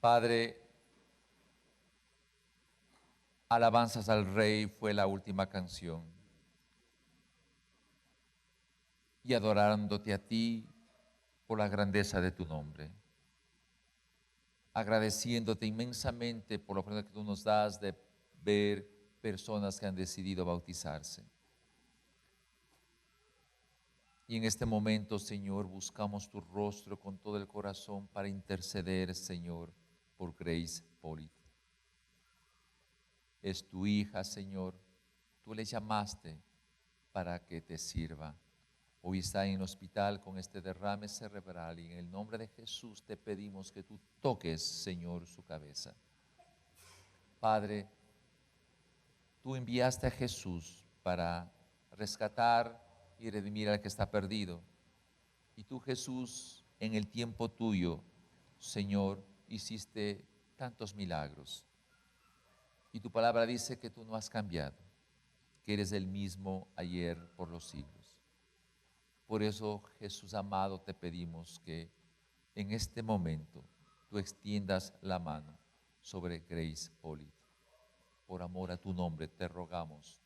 Padre, alabanzas al Rey fue la última canción. Y adorándote a ti por la grandeza de tu nombre. Agradeciéndote inmensamente por la oportunidad que tú nos das de ver personas que han decidido bautizarse. Y en este momento, Señor, buscamos tu rostro con todo el corazón para interceder, Señor, por Grace Polit. Es tu hija, Señor. Tú le llamaste para que te sirva. Hoy está en el hospital con este derrame cerebral y en el nombre de Jesús te pedimos que tú toques, Señor, su cabeza. Padre, tú enviaste a Jesús para rescatar y redimir al que está perdido. Y tú, Jesús, en el tiempo tuyo, Señor, hiciste tantos milagros. Y tu palabra dice que tú no has cambiado, que eres el mismo ayer por los siglos. Por eso, Jesús amado, te pedimos que en este momento tú extiendas la mano sobre Grace Polit. Por amor a tu nombre te rogamos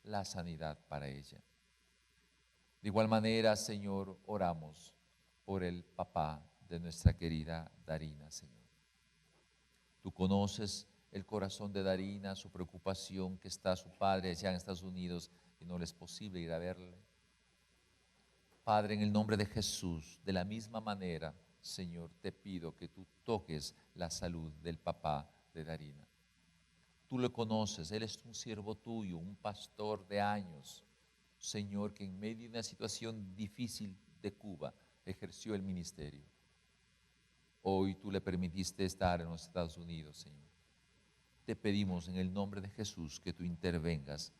la sanidad para ella. De igual manera, Señor, oramos por el papá de nuestra querida Darina, Señor. Tú conoces el corazón de Darina, su preocupación, que está su padre allá en Estados Unidos y no le es posible ir a verle. Padre, en el nombre de Jesús, de la misma manera, Señor, te pido que tú toques la salud del papá de Darina. Tú lo conoces, él es un siervo tuyo, un pastor de años, Señor, que en medio de una situación difícil de Cuba ejerció el ministerio. Hoy tú le permitiste estar en los Estados Unidos, Señor. Te pedimos en el nombre de Jesús que tú intervengas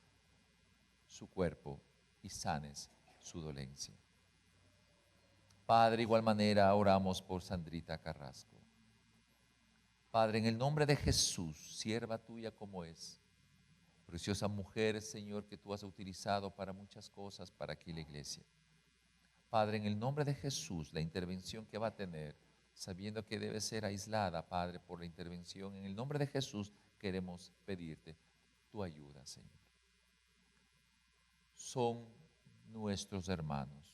su cuerpo y sanes su dolencia. Padre, de igual manera oramos por Sandrita Carrasco. Padre, en el nombre de Jesús, sierva tuya como es, preciosa mujer, Señor, que tú has utilizado para muchas cosas para aquí la iglesia. Padre, en el nombre de Jesús, la intervención que va a tener, sabiendo que debe ser aislada, Padre, por la intervención, en el nombre de Jesús queremos pedirte tu ayuda, Señor. Son nuestros hermanos,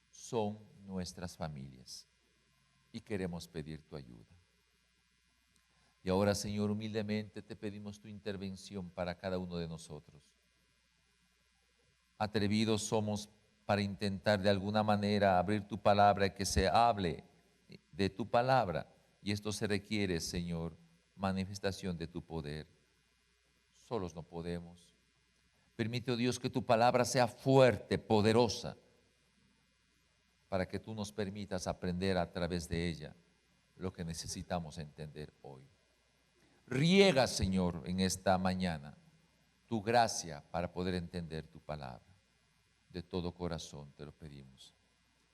son nuestras familias y queremos pedir tu ayuda. Y ahora, Señor, humildemente te pedimos tu intervención para cada uno de nosotros. Atrevidos somos para intentar de alguna manera abrir tu palabra y que se hable de tu palabra. Y esto se requiere, Señor, manifestación de tu poder. Solos no podemos. Permite, oh Dios, que tu palabra sea fuerte, poderosa, para que tú nos permitas aprender a través de ella lo que necesitamos entender hoy. Riega, Señor, en esta mañana tu gracia para poder entender tu palabra. De todo corazón te lo pedimos,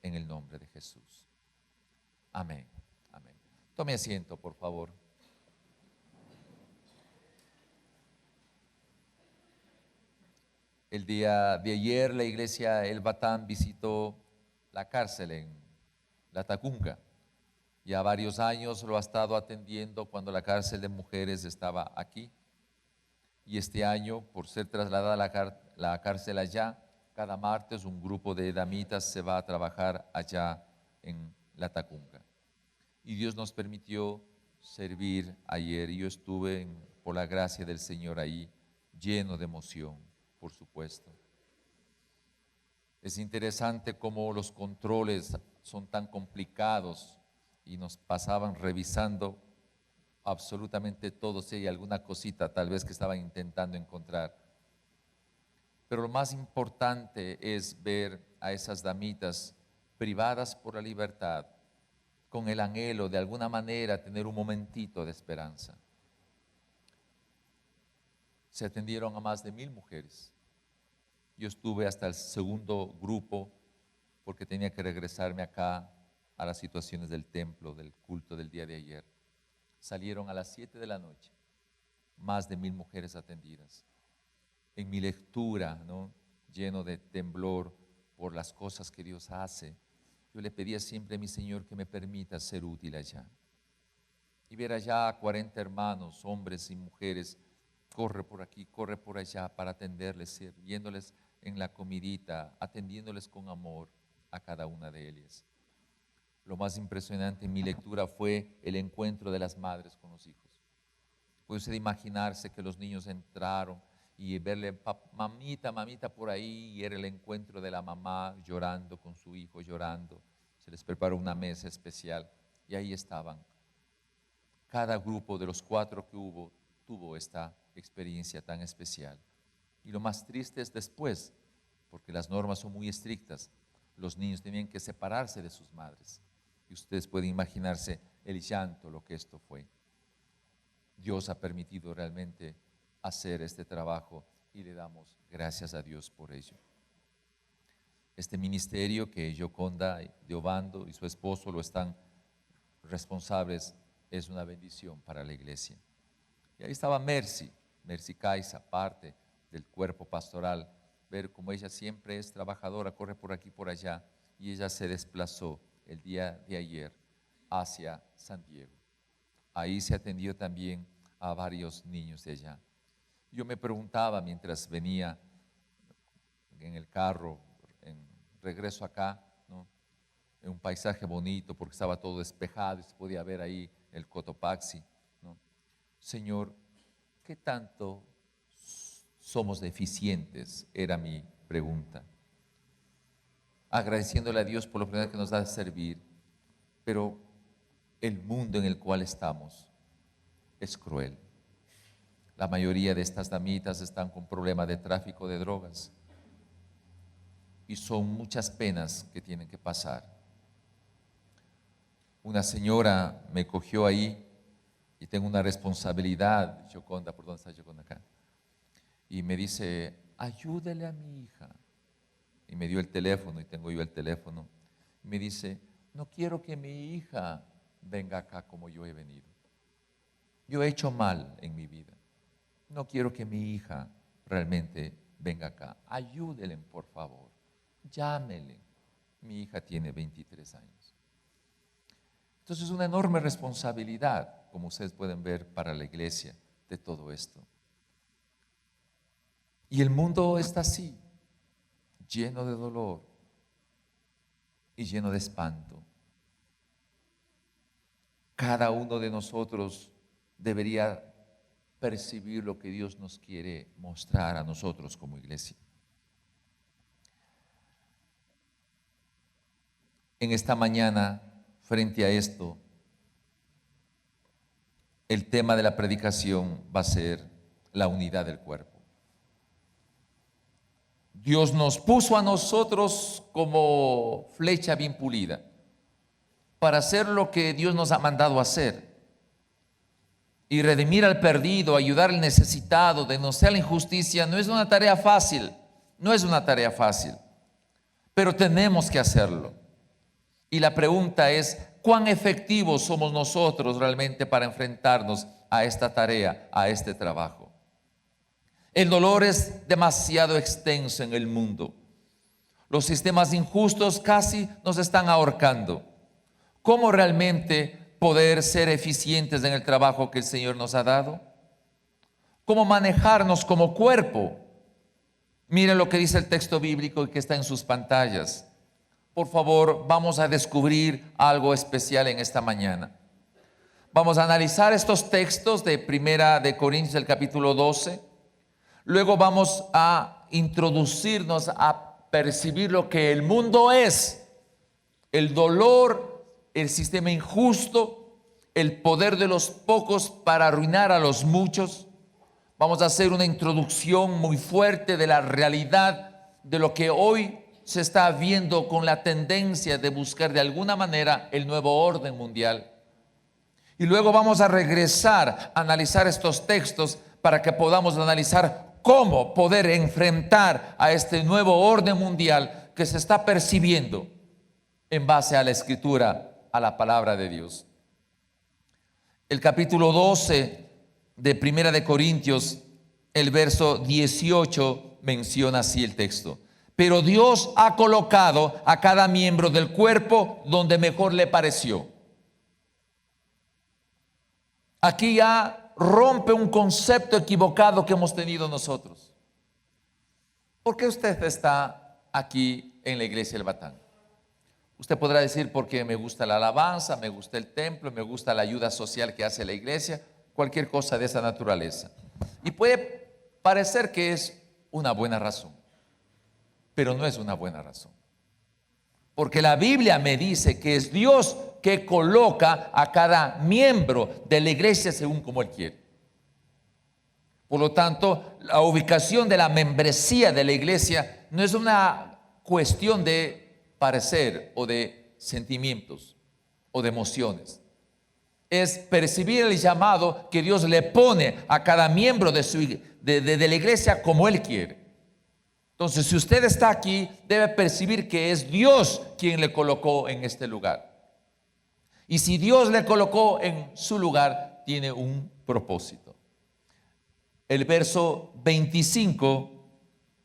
en el nombre de Jesús. Amén. Amén. Tome asiento, por favor. El día de ayer la iglesia El Batán visitó la cárcel en La Tacunga. Ya varios años lo ha estado atendiendo cuando la cárcel de mujeres estaba aquí. Y este año, por ser trasladada la cárcel allá, cada martes un grupo de damitas se va a trabajar allá en La Tacunga. Y Dios nos permitió servir ayer. Yo estuve, por la gracia del Señor, ahí, lleno de emoción, por supuesto. Es interesante cómo los controles son tan complicados y nos pasaban revisando absolutamente todo, si hay alguna cosita tal vez que estaban intentando encontrar. Pero lo más importante es ver a esas damitas privadas por la libertad, con el anhelo de alguna manera tener un momentito de esperanza. Se atendieron a más de 1000 mujeres. Yo estuve hasta el segundo grupo porque tenía que regresarme acá a las situaciones del templo, del culto del día de ayer. Salieron a las 7 de la noche, más de 1000 mujeres atendidas. En mi lectura, ¿no?, lleno de temblor por las cosas que Dios hace, yo le pedía siempre a mi Señor que me permita ser útil allá. ver allá a 40 hermanos, hombres y mujeres, corre por aquí, corre por allá para atenderles, sirviéndoles en la comidita, atendiéndoles con amor a cada una de ellas. Lo más impresionante en mi lectura fue el encuentro de las madres con los hijos. Puede usted imaginarse que los niños entraron y verle, mamita, mamita por ahí, y era el encuentro de la mamá llorando con su hijo, llorando. Se les preparó una mesa especial y ahí estaban. Cada grupo de los 4 que hubo tuvo esta experiencia tan especial. Y lo más triste es después, porque las normas son muy estrictas, los niños tenían que separarse de sus madres. Y ustedes pueden imaginarse el llanto, lo que esto fue. Dios ha permitido realmente hacer este trabajo y le damos gracias a Dios por ello. Este ministerio que Yoconda de Obando y su esposo lo están responsables es una bendición para la iglesia. Y ahí estaba Mercy Caiza, parte del cuerpo pastoral. Ver cómo ella siempre es trabajadora, corre por aquí, por allá, y ella se desplazó el día de ayer hacia San Diego. Ahí se atendió también a varios niños de allá. Yo me preguntaba mientras venía en el carro, en regreso acá, ¿no?, en un paisaje bonito porque estaba todo despejado y se podía ver ahí el Cotopaxi, ¿no? Señor, ¿qué tanto somos deficientes? Era mi pregunta. Agradeciéndole a Dios por la oportunidad que nos da de servir, pero el mundo en el cual estamos es cruel. La mayoría de estas damitas están con problemas de tráfico de drogas y son muchas penas que tienen que pasar. Una señora me cogió ahí y tengo una responsabilidad, Yoconda, ¿por dónde está Yoconda acá? Y me dice, ayúdele a mi hija. Y me dio el teléfono y tengo yo el teléfono. Y me dice, no quiero que mi hija venga acá como yo he venido. Yo he hecho mal en mi vida. No quiero que mi hija realmente venga acá. Ayúdenle, por favor. Llámele. Mi hija tiene 23 años. Entonces es una enorme responsabilidad, como ustedes pueden ver, para la iglesia de todo esto. Y el mundo está así, lleno de dolor y lleno de espanto. Cada uno de nosotros debería percibir lo que Dios nos quiere mostrar a nosotros como iglesia. En esta mañana, frente a esto, el tema de la predicación va a ser la unidad del cuerpo. Dios nos puso a nosotros como flecha bien pulida para hacer lo que Dios nos ha mandado hacer y redimir al perdido, ayudar al necesitado, denunciar la injusticia. No es una tarea fácil, no es una tarea fácil, pero tenemos que hacerlo. Y la pregunta es, ¿cuán efectivos somos nosotros realmente para enfrentarnos a esta tarea, a este trabajo? El dolor es demasiado extenso en el mundo. Los sistemas injustos casi nos están ahorcando. ¿Cómo realmente poder ser eficientes en el trabajo que el Señor nos ha dado? ¿Cómo manejarnos como cuerpo? Miren lo que dice el texto bíblico que está en sus pantallas. Por favor, vamos a descubrir algo especial en esta mañana. Vamos a analizar estos textos de Primera de Corintios, el capítulo 12. Luego vamos a introducirnos a percibir lo que el mundo es. El dolor, el sistema injusto, el poder de los pocos para arruinar a los muchos. Vamos a hacer una introducción muy fuerte de la realidad de lo que hoy se está viendo con la tendencia de buscar de alguna manera el nuevo orden mundial. Y luego vamos a regresar a analizar estos textos para que podamos analizar cómo poder enfrentar a este nuevo orden mundial que se está percibiendo en base a la Escritura, a la palabra de Dios. El capítulo 12 de Primera de Corintios, el verso 18 menciona así el texto. Pero Dios ha colocado a cada miembro del cuerpo donde mejor le pareció. Aquí ya rompe un concepto equivocado que hemos tenido nosotros. ¿Por qué usted está aquí en la iglesia del Batán? Usted podrá decir porque me gusta la alabanza, me gusta el templo, me gusta la ayuda social que hace la iglesia, cualquier cosa de esa naturaleza. Y puede parecer que es una buena razón, pero no es una buena razón. Porque la Biblia me dice que es Dios que coloca a cada miembro de la iglesia según como Él quiere. Por lo tanto, la ubicación de la membresía de la iglesia no es una cuestión de parecer o de sentimientos o de emociones. Es percibir el llamado que Dios le pone a cada miembro de la iglesia como Él quiere. Entonces, si usted está aquí, debe percibir que es Dios quien le colocó en este lugar. Y si Dios le colocó en su lugar, tiene un propósito. El verso 25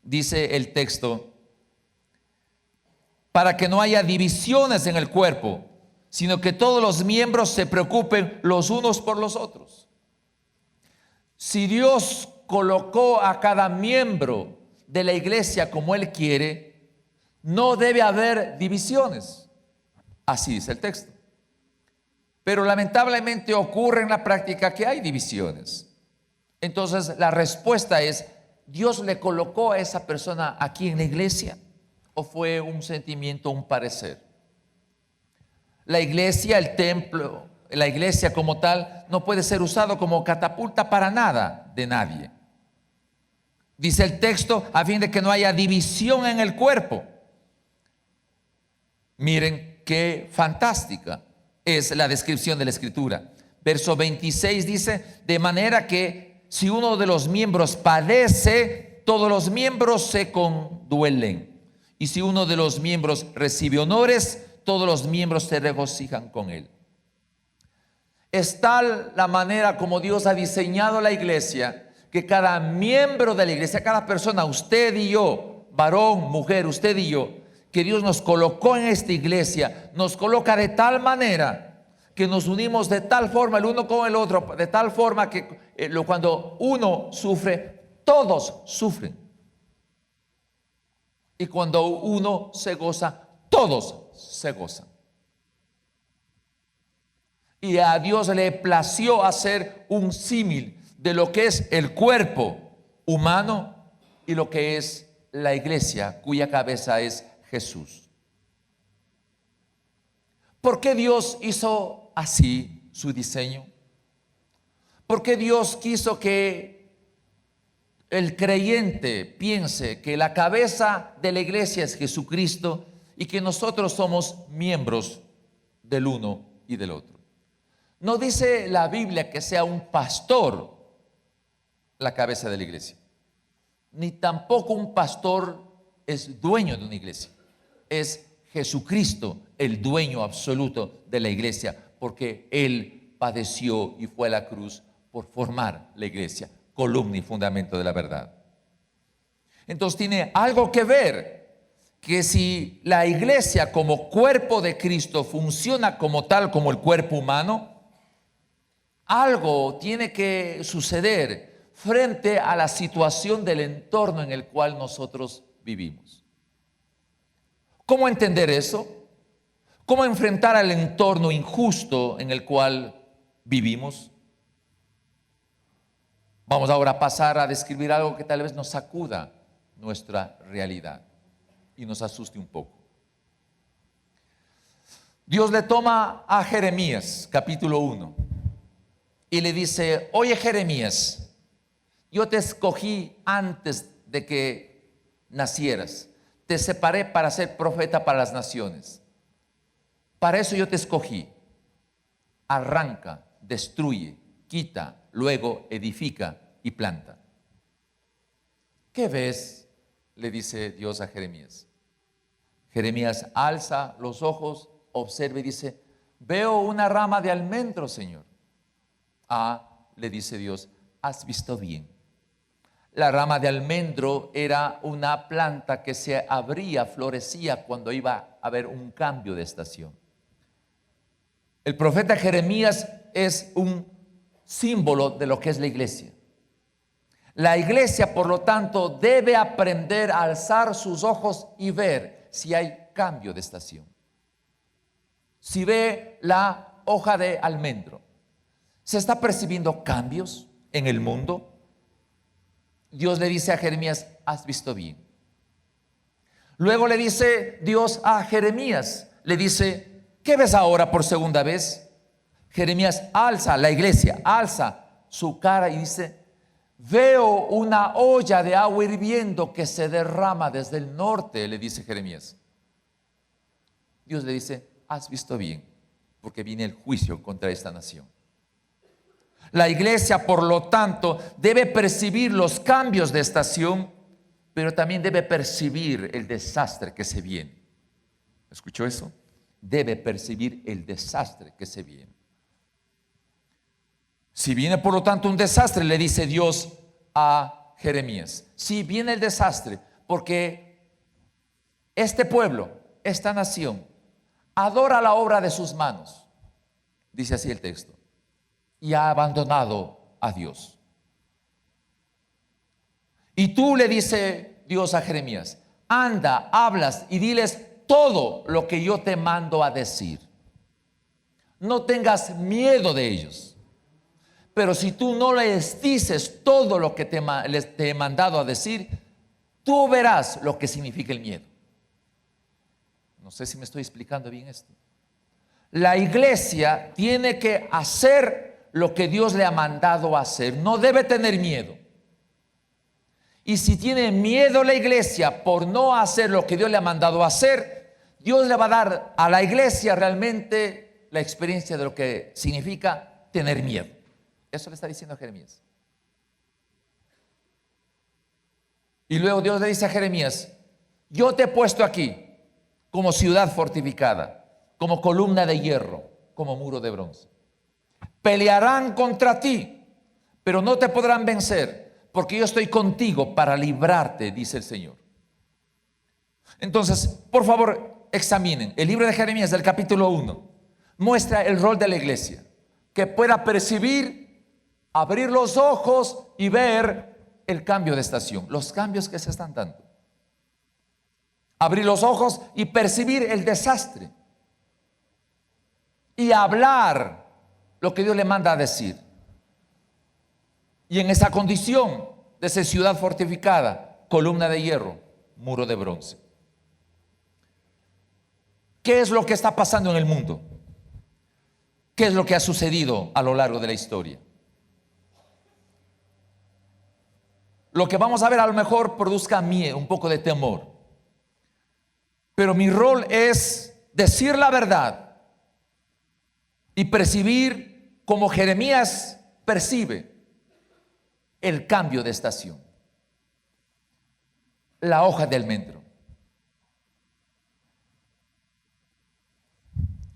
dice el texto: para que no haya divisiones en el cuerpo, sino que todos los miembros se preocupen los unos por los otros. Si Dios colocó a cada miembro de la iglesia como Él quiere, no debe haber divisiones. Así dice el texto. Pero lamentablemente ocurre en la práctica que hay divisiones. Entonces la respuesta es: ¿Dios le colocó a esa persona aquí en la iglesia o fue un sentimiento, un parecer? La iglesia, el templo, la iglesia como tal no puede ser usado como catapulta para nada de nadie. Dice el texto, a fin de que no haya división en el cuerpo. Miren qué fantástica es la descripción de la Escritura. Verso 26 dice: de manera que si uno de los miembros padece, todos los miembros se conduelen. Y si uno de los miembros recibe honores, todos los miembros se regocijan con él. Es tal la manera como Dios ha diseñado la iglesia, que cada miembro de la iglesia, cada persona, usted y yo, varón, mujer, usted y yo, que Dios nos colocó en esta iglesia, nos coloca de tal manera que nos unimos de tal forma el uno con el otro, de tal forma que cuando uno sufre, todos sufren. Y cuando uno se goza, todos se gozan. Y a Dios le plació hacer un símil de lo que es el cuerpo humano y lo que es la iglesia, cuya cabeza es Jesús. ¿Por qué Dios hizo así su diseño? ¿Por qué Dios quiso que el creyente piense que la cabeza de la iglesia es Jesucristo y que nosotros somos miembros del uno y del otro? No dice la Biblia que sea un pastor la cabeza de la iglesia, ni tampoco un pastor es dueño de una iglesia. Es Jesucristo el dueño absoluto de la iglesia, porque Él padeció y fue a la cruz por formar la iglesia, columna y fundamento de la verdad. Entonces tiene algo que ver que si la iglesia como cuerpo de Cristo funciona como tal, como el cuerpo humano, algo tiene que suceder frente a la situación del entorno en el cual nosotros vivimos. ¿Cómo entender eso? ¿Cómo enfrentar al entorno injusto en el cual vivimos? Vamos ahora a pasar a describir algo que tal vez nos sacuda nuestra realidad y nos asuste un poco. Dios le toma a Jeremías, capítulo 1, y le dice: oye Jeremías, yo te escogí antes de que nacieras, te separé para ser profeta para las naciones. Para eso yo te escogí. Arranca, destruye, quita, luego edifica y planta. ¿Qué ves?, le dice Dios a Jeremías. Jeremías alza los ojos, observa y dice: veo una rama de almendro, Señor. Ah, le dice Dios, has visto bien. La rama de almendro era una planta que se abría, florecía cuando iba a haber un cambio de estación. El profeta Jeremías es un símbolo de lo que es la iglesia. La iglesia, por lo tanto, debe aprender a alzar sus ojos y ver si hay cambio de estación. Si ve la hoja de almendro, ¿se está percibiendo cambios en el mundo? Dios le dice a Jeremías, has visto bien. Luego le dice Dios a Jeremías, le dice, ¿qué ves ahora por segunda vez? Jeremías alza, la iglesia alza su cara y dice, veo una olla de agua hirviendo que se derrama desde el norte, le dice Jeremías. Dios le dice, has visto bien, porque viene el juicio contra esta nación. La iglesia, por lo tanto, debe percibir los cambios de estación, pero también debe percibir el desastre que se viene. ¿Escuchó eso? Debe percibir el desastre que se viene. Si viene, por lo tanto, un desastre, le dice Dios a Jeremías. Si viene el desastre, porque este pueblo, esta nación, adora la obra de sus manos, dice así el texto, y ha abandonado a Dios. Y tú, le dice Dios a Jeremías, anda, hablas y diles todo lo que yo te mando a decir. No tengas miedo de ellos. Pero si tú no les dices todo lo que te he mandado a decir, tú verás lo que significa el miedo. No sé si me estoy explicando bien esto. La iglesia tiene que hacer lo que Dios le ha mandado a hacer. No debe tener miedo. Y si tiene miedo la iglesia por no hacer lo que Dios le ha mandado a hacer, Dios le va a dar a la iglesia realmente la experiencia de lo que significa tener miedo. Eso le está diciendo a Jeremías. Y luego Dios le dice a Jeremías, yo te he puesto aquí como ciudad fortificada, como columna de hierro, como muro de bronce. Pelearán contra ti, pero no te podrán vencer, porque yo estoy contigo para librarte, dice el Señor. Entonces, por favor, examinen. El libro de Jeremías del capítulo 1 muestra el rol de la iglesia, que pueda percibir, abrir los ojos y ver el cambio de estación, los cambios que se están dando. Abrir los ojos y percibir el desastre. Y hablar lo que Dios le manda a decir. Y en esa condición de ser ciudad fortificada, columna de hierro, muro de bronce. ¿Qué es lo que está pasando en el mundo? ¿Qué es lo que ha sucedido a lo largo de la historia? Lo que vamos a ver a lo mejor produzca miedo, un poco de temor. Pero mi rol es decir la verdad y percibir como Jeremías percibe el cambio de estación. La hoja de almendro.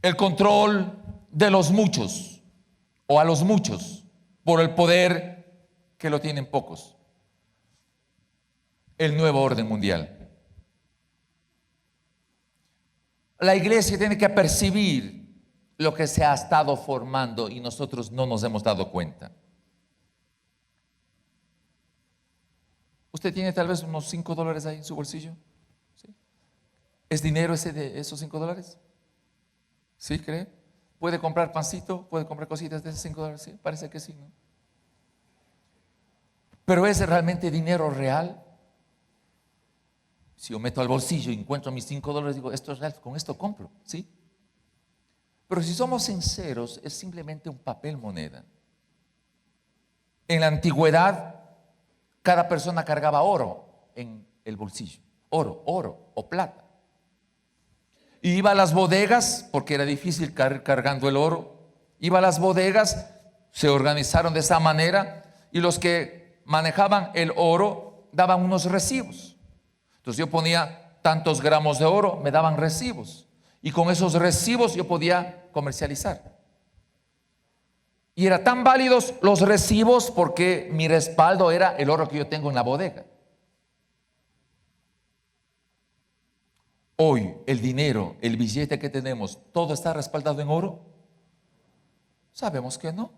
El control de los muchos o a los muchos por el poder que lo tienen pocos. El nuevo orden mundial. La iglesia tiene que percibir lo que se ha estado formando y nosotros no nos hemos dado cuenta. ¿Usted tiene tal vez unos $5 ahí en su bolsillo? ¿Sí? ¿Es dinero ese de esos $5? ¿Sí cree? ¿Puede comprar pancito? ¿Puede comprar cositas de esos $5? Sí, parece que sí, ¿no? Pero ¿es realmente dinero real? Si yo meto al bolsillo y encuentro mis $5, digo, esto es real, con esto compro, ¿sí? Pero si somos sinceros, es simplemente un papel moneda. En la antigüedad, cada persona cargaba oro en el bolsillo. Oro o plata. Y iba a las bodegas, porque era difícil cargando el oro. Iba a las bodegas, se organizaron de esa manera, y los que manejaban el oro daban unos recibos. Entonces yo ponía tantos gramos de oro, me daban recibos. Y con esos recibos yo podía comercializar. Y eran tan válidos los recibos porque mi respaldo era el oro que yo tengo en la bodega. Hoy el dinero, el billete que tenemos, ¿todo está respaldado en oro? Sabemos que no.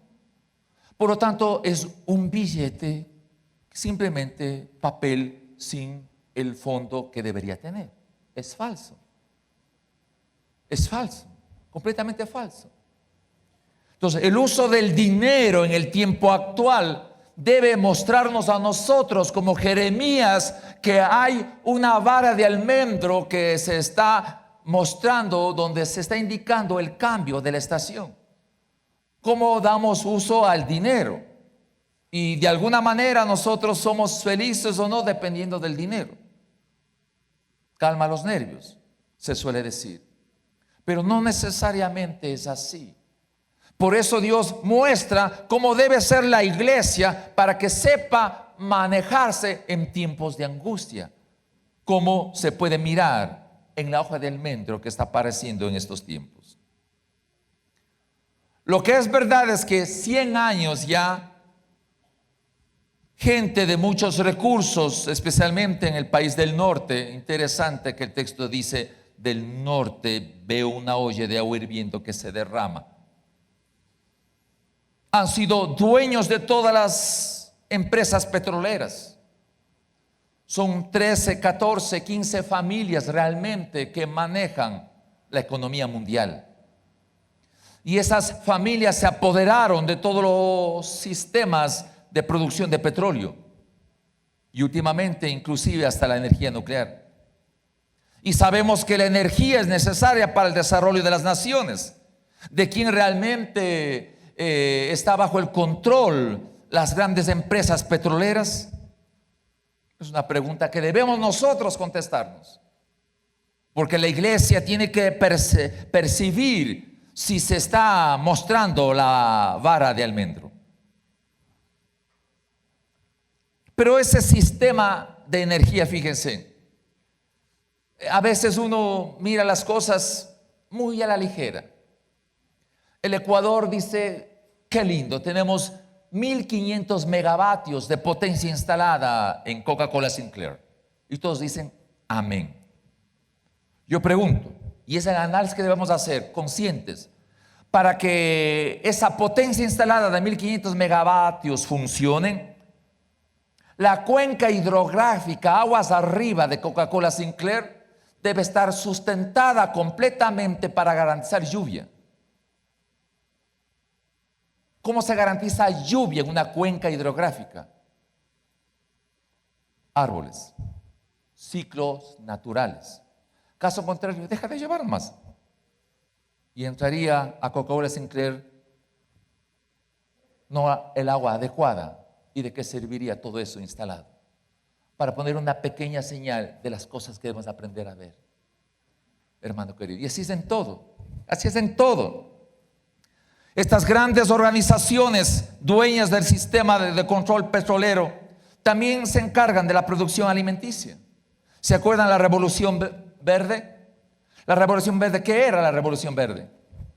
Por lo tanto, es un billete, simplemente papel sin el fondo que debería tener. Es falso. Es falso, completamente falso. Entonces, el uso del dinero en el tiempo actual debe mostrarnos a nosotros como Jeremías que hay una vara de almendro que se está mostrando, donde se está indicando el cambio de la estación. ¿Cómo damos uso al dinero? Y de alguna manera nosotros somos felices o no dependiendo del dinero. Calma los nervios, se suele decir. Pero no necesariamente es así. Por eso Dios muestra cómo debe ser la iglesia para que sepa manejarse en tiempos de angustia. Cómo se puede mirar en la hoja de almendro que está apareciendo en estos tiempos. Lo que es verdad es que 100 años ya, gente de muchos recursos, especialmente en el país del norte, interesante que el texto dice, del norte veo una olla de agua hirviendo que se derrama. Han sido dueños de todas las empresas petroleras. Son 13, 14, 15 familias realmente que manejan la economía mundial. Y esas familias se apoderaron de todos los sistemas de producción de petróleo. Y últimamente inclusive hasta la energía nuclear. Y sabemos que la energía es necesaria para el desarrollo de las naciones. De quien realmente está bajo el control las grandes empresas petroleras? Es una pregunta que debemos nosotros contestarnos. Porque la iglesia tiene que percibir si se está mostrando la vara de almendro. Pero ese sistema de energía, fíjense, a veces uno mira las cosas muy a la ligera. El Ecuador dice, qué lindo, tenemos 1500 megavatios de potencia instalada en Coca-Cola Sinclair. Y todos dicen, amén. Yo pregunto, y es el análisis que debemos hacer, conscientes, para que esa potencia instalada de 1500 megavatios funcione, la cuenca hidrográfica, aguas arriba de Coca-Cola Sinclair, debe estar sustentada completamente para garantizar lluvia. ¿Cómo se garantiza lluvia en una cuenca hidrográfica? Árboles, ciclos naturales. Caso contrario, deja de llevar más. Y entraría a Coca-Cola Sinclair no el agua adecuada. ¿Y de qué serviría todo eso instalado? Para poner una pequeña señal de las cosas que debemos aprender a ver, hermano querido. Y así es en todo, así es en todo. Estas grandes organizaciones dueñas del sistema de control petrolero también se encargan de la producción alimenticia. ¿Se acuerdan la Revolución Verde? La Revolución Verde, ¿qué era la Revolución Verde?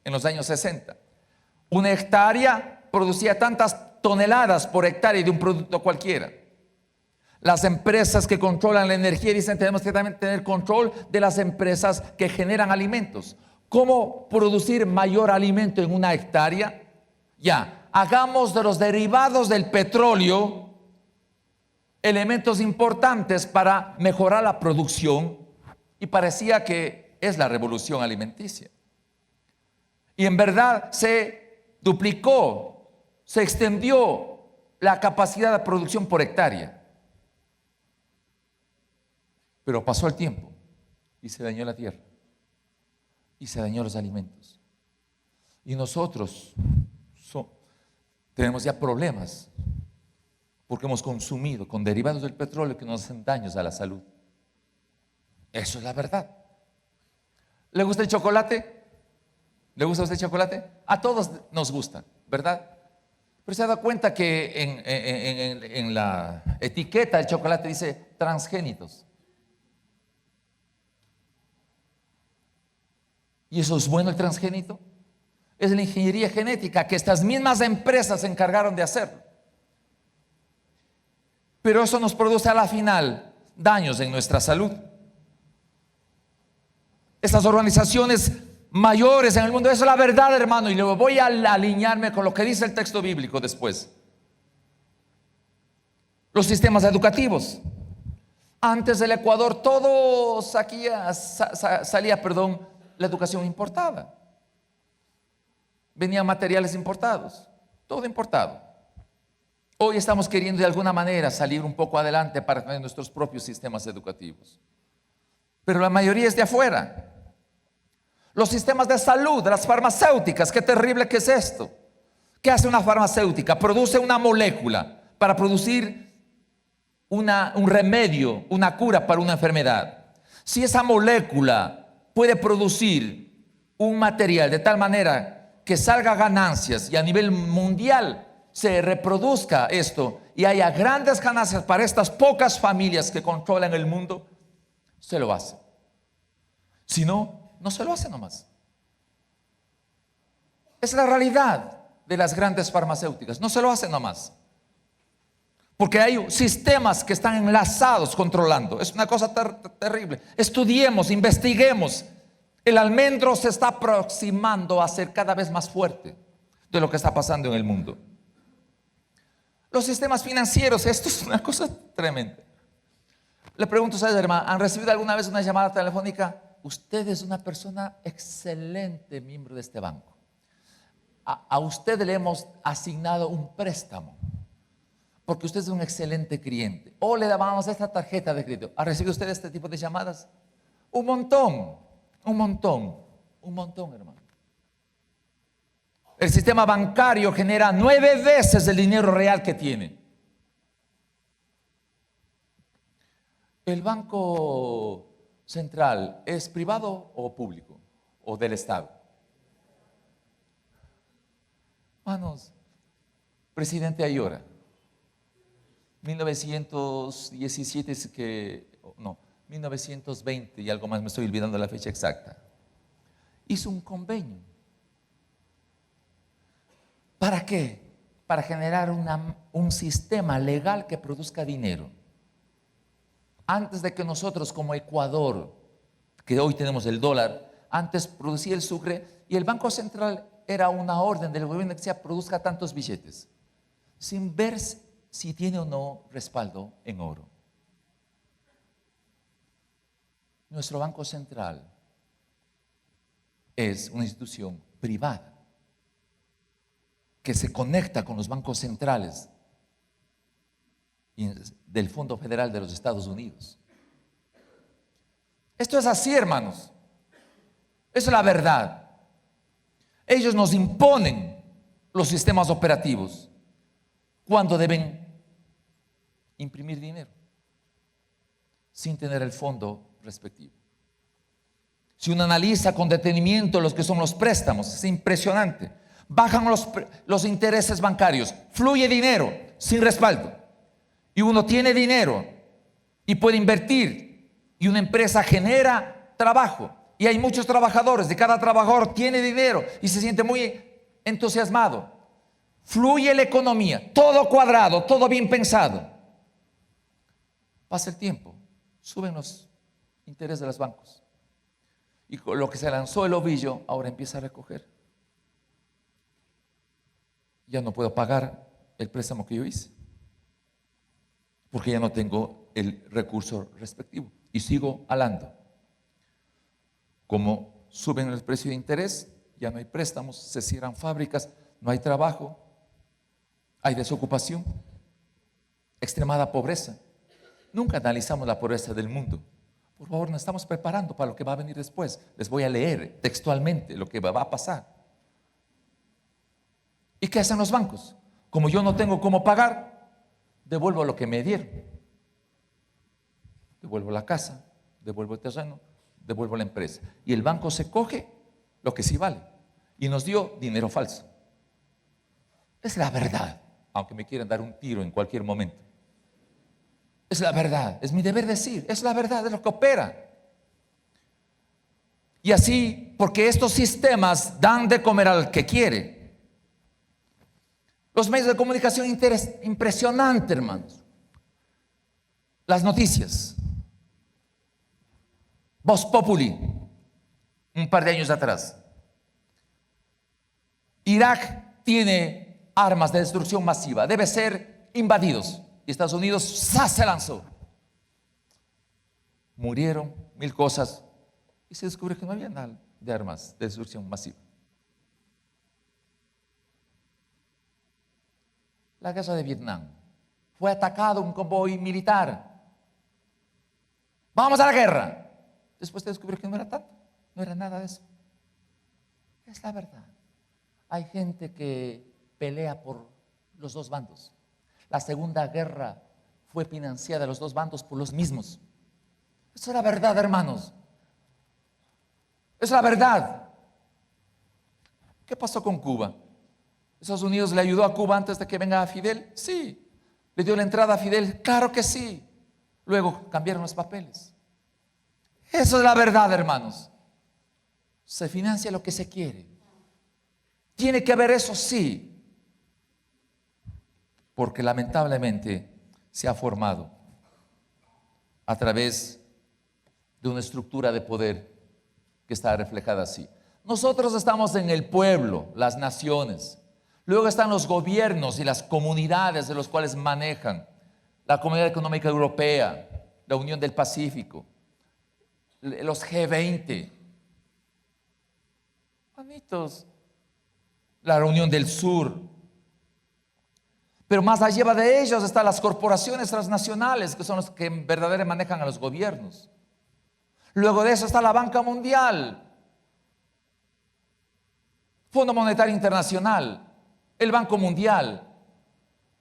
En los años 60. Una hectárea producía tantas toneladas por hectárea de un producto cualquiera. Las empresas que controlan la energía dicen tenemos que también tener control de las empresas que generan alimentos. ¿Cómo producir mayor alimento en una hectárea? Ya, hagamos de los derivados del petróleo elementos importantes para mejorar la producción, y parecía que es la revolución alimenticia. Y en verdad se duplicó, se extendió la capacidad de producción por hectárea. Pero pasó el tiempo y se dañó la tierra y se dañó los alimentos. Y nosotros tenemos ya problemas porque hemos consumido con derivados del petróleo que nos hacen daños a la salud. Eso es la verdad. ¿Le gusta el chocolate? ¿Le gusta a usted el chocolate? A todos nos gusta, ¿verdad? Pero se ha dado cuenta que en la etiqueta del chocolate dice transgénitos. ¿Y eso es bueno, el transgénito? Es la ingeniería genética que estas mismas empresas se encargaron de hacer. Pero eso nos produce a la final daños en nuestra salud. Estas organizaciones mayores en el mundo. Eso es la verdad, hermano, y luego voy a alinearme con lo que dice el texto bíblico después. Los sistemas educativos. Antes del Ecuador todo salía, la educación importada. Venían materiales importados, todo importado. Hoy estamos queriendo de alguna manera salir un poco adelante para tener nuestros propios sistemas educativos. Pero la mayoría es de afuera. Los sistemas de salud, las farmacéuticas, qué terrible que es esto. ¿Qué hace una farmacéutica? Produce una molécula para producir un remedio, una cura para una enfermedad. Si esa molécula puede producir un material de tal manera que salga ganancias y a nivel mundial se reproduzca esto y haya grandes ganancias para estas pocas familias que controlan el mundo, se lo hace. Si no, no se lo hace nomás. Es la realidad de las grandes farmacéuticas, no se lo hace nomás. Porque hay sistemas que están enlazados controlando. Es una cosa terrible. Estudiemos, investiguemos. El almendro se está aproximando a ser cada vez más fuerte de lo que está pasando en el mundo. Los sistemas financieros, esto es una cosa tremenda. Le pregunto a ustedes, hermano, ¿han recibido alguna vez una llamada telefónica? Usted es una persona excelente miembro de este banco. A usted le hemos asignado un préstamo porque usted es un excelente cliente. O le damos esta tarjeta de crédito. ¿Ha recibido usted este tipo de llamadas? Un montón, hermano. El sistema bancario genera 9 veces el dinero real que tiene. ¿El Banco Central es privado o público? ¿O del Estado? Hermanos, presidente Ayora, 1920 y algo más, me estoy olvidando la fecha exacta, hizo un convenio. ¿Para qué? Para generar un sistema legal que produzca dinero. Antes de que nosotros como Ecuador, que hoy tenemos el dólar, antes producía el sucre y el Banco Central era una orden del gobierno que decía produzca tantos billetes, sin ver si tiene o no respaldo en oro. Nuestro Banco Central es una institución privada que se conecta con los bancos centrales del Fondo Federal de los Estados Unidos. Esto es así, hermanos. Esa es la verdad. Ellos nos imponen los sistemas operativos cuando deben imprimir dinero sin tener el fondo respectivo. Si uno analiza con detenimiento los que son los préstamos, es impresionante. Bajan los intereses bancarios, fluye dinero sin respaldo. Y uno tiene dinero y puede invertir. Y una empresa genera trabajo. Y hay muchos trabajadores. De cada trabajador tiene dinero y se siente muy entusiasmado. Fluye la economía, todo cuadrado, todo bien pensado. Pasa el tiempo, suben los intereses de los bancos. Y con lo que se lanzó el ovillo, ahora empieza a recoger. Ya no puedo pagar el préstamo que yo hice, porque ya no tengo el recurso respectivo y sigo alando. Como suben el precio de interés, ya no hay préstamos, se cierran fábricas, no hay trabajo, hay desocupación, extremada pobreza. Nunca analizamos la pobreza del mundo. Por favor, nos estamos preparando para lo que va a venir después. Les voy a leer textualmente lo que va a pasar. ¿Y qué hacen los bancos? Como yo no tengo cómo pagar, devuelvo lo que me dieron. Devuelvo la casa, devuelvo el terreno, devuelvo la empresa. Y el banco se coge lo que sí vale. Y nos dio dinero falso. Es la verdad, aunque me quieran dar un tiro en cualquier momento. Es la verdad, es mi deber decir, es la verdad, es lo que opera. Y así, porque estos sistemas dan de comer al que quiere. Los medios de comunicación impresionante, hermanos. Las noticias. Voz Populi, un par de años atrás. Irak tiene armas de destrucción masiva, debe ser invadidos. Y Estados Unidos se lanzó. Murieron 1000 cosas y se descubrió que no había nada de armas de destrucción masiva. La guerra de Vietnam. Fue atacado un convoy militar. Vamos a la guerra. Después se descubrió que no era tanto, no era nada de eso. Es la verdad. Hay gente que pelea por los dos bandos. La Segunda Guerra fue financiada de los dos bandos por los mismos. Eso es la verdad, hermanos. Es la verdad. ¿Qué pasó con Cuba? ¿Estados Unidos le ayudó a Cuba antes de que venga Fidel? Sí. ¿Le dio la entrada a Fidel? Claro que sí. Luego cambiaron los papeles. Eso es la verdad, hermanos. Se financia lo que se quiere. Tiene que haber eso, sí. Porque lamentablemente se ha formado a través de una estructura de poder que está reflejada así. Nosotros estamos en el pueblo, las naciones. Luego están los gobiernos y las comunidades de los cuales manejan. La Comunidad Económica Europea, la Unión del Pacífico, los G20. Manitos. La Reunión del Sur. Pero más allá de ellos están las corporaciones transnacionales, que son los que verdaderamente manejan a los gobiernos. Luego de eso está la Banca Mundial, Fondo Monetario Internacional, el Banco Mundial,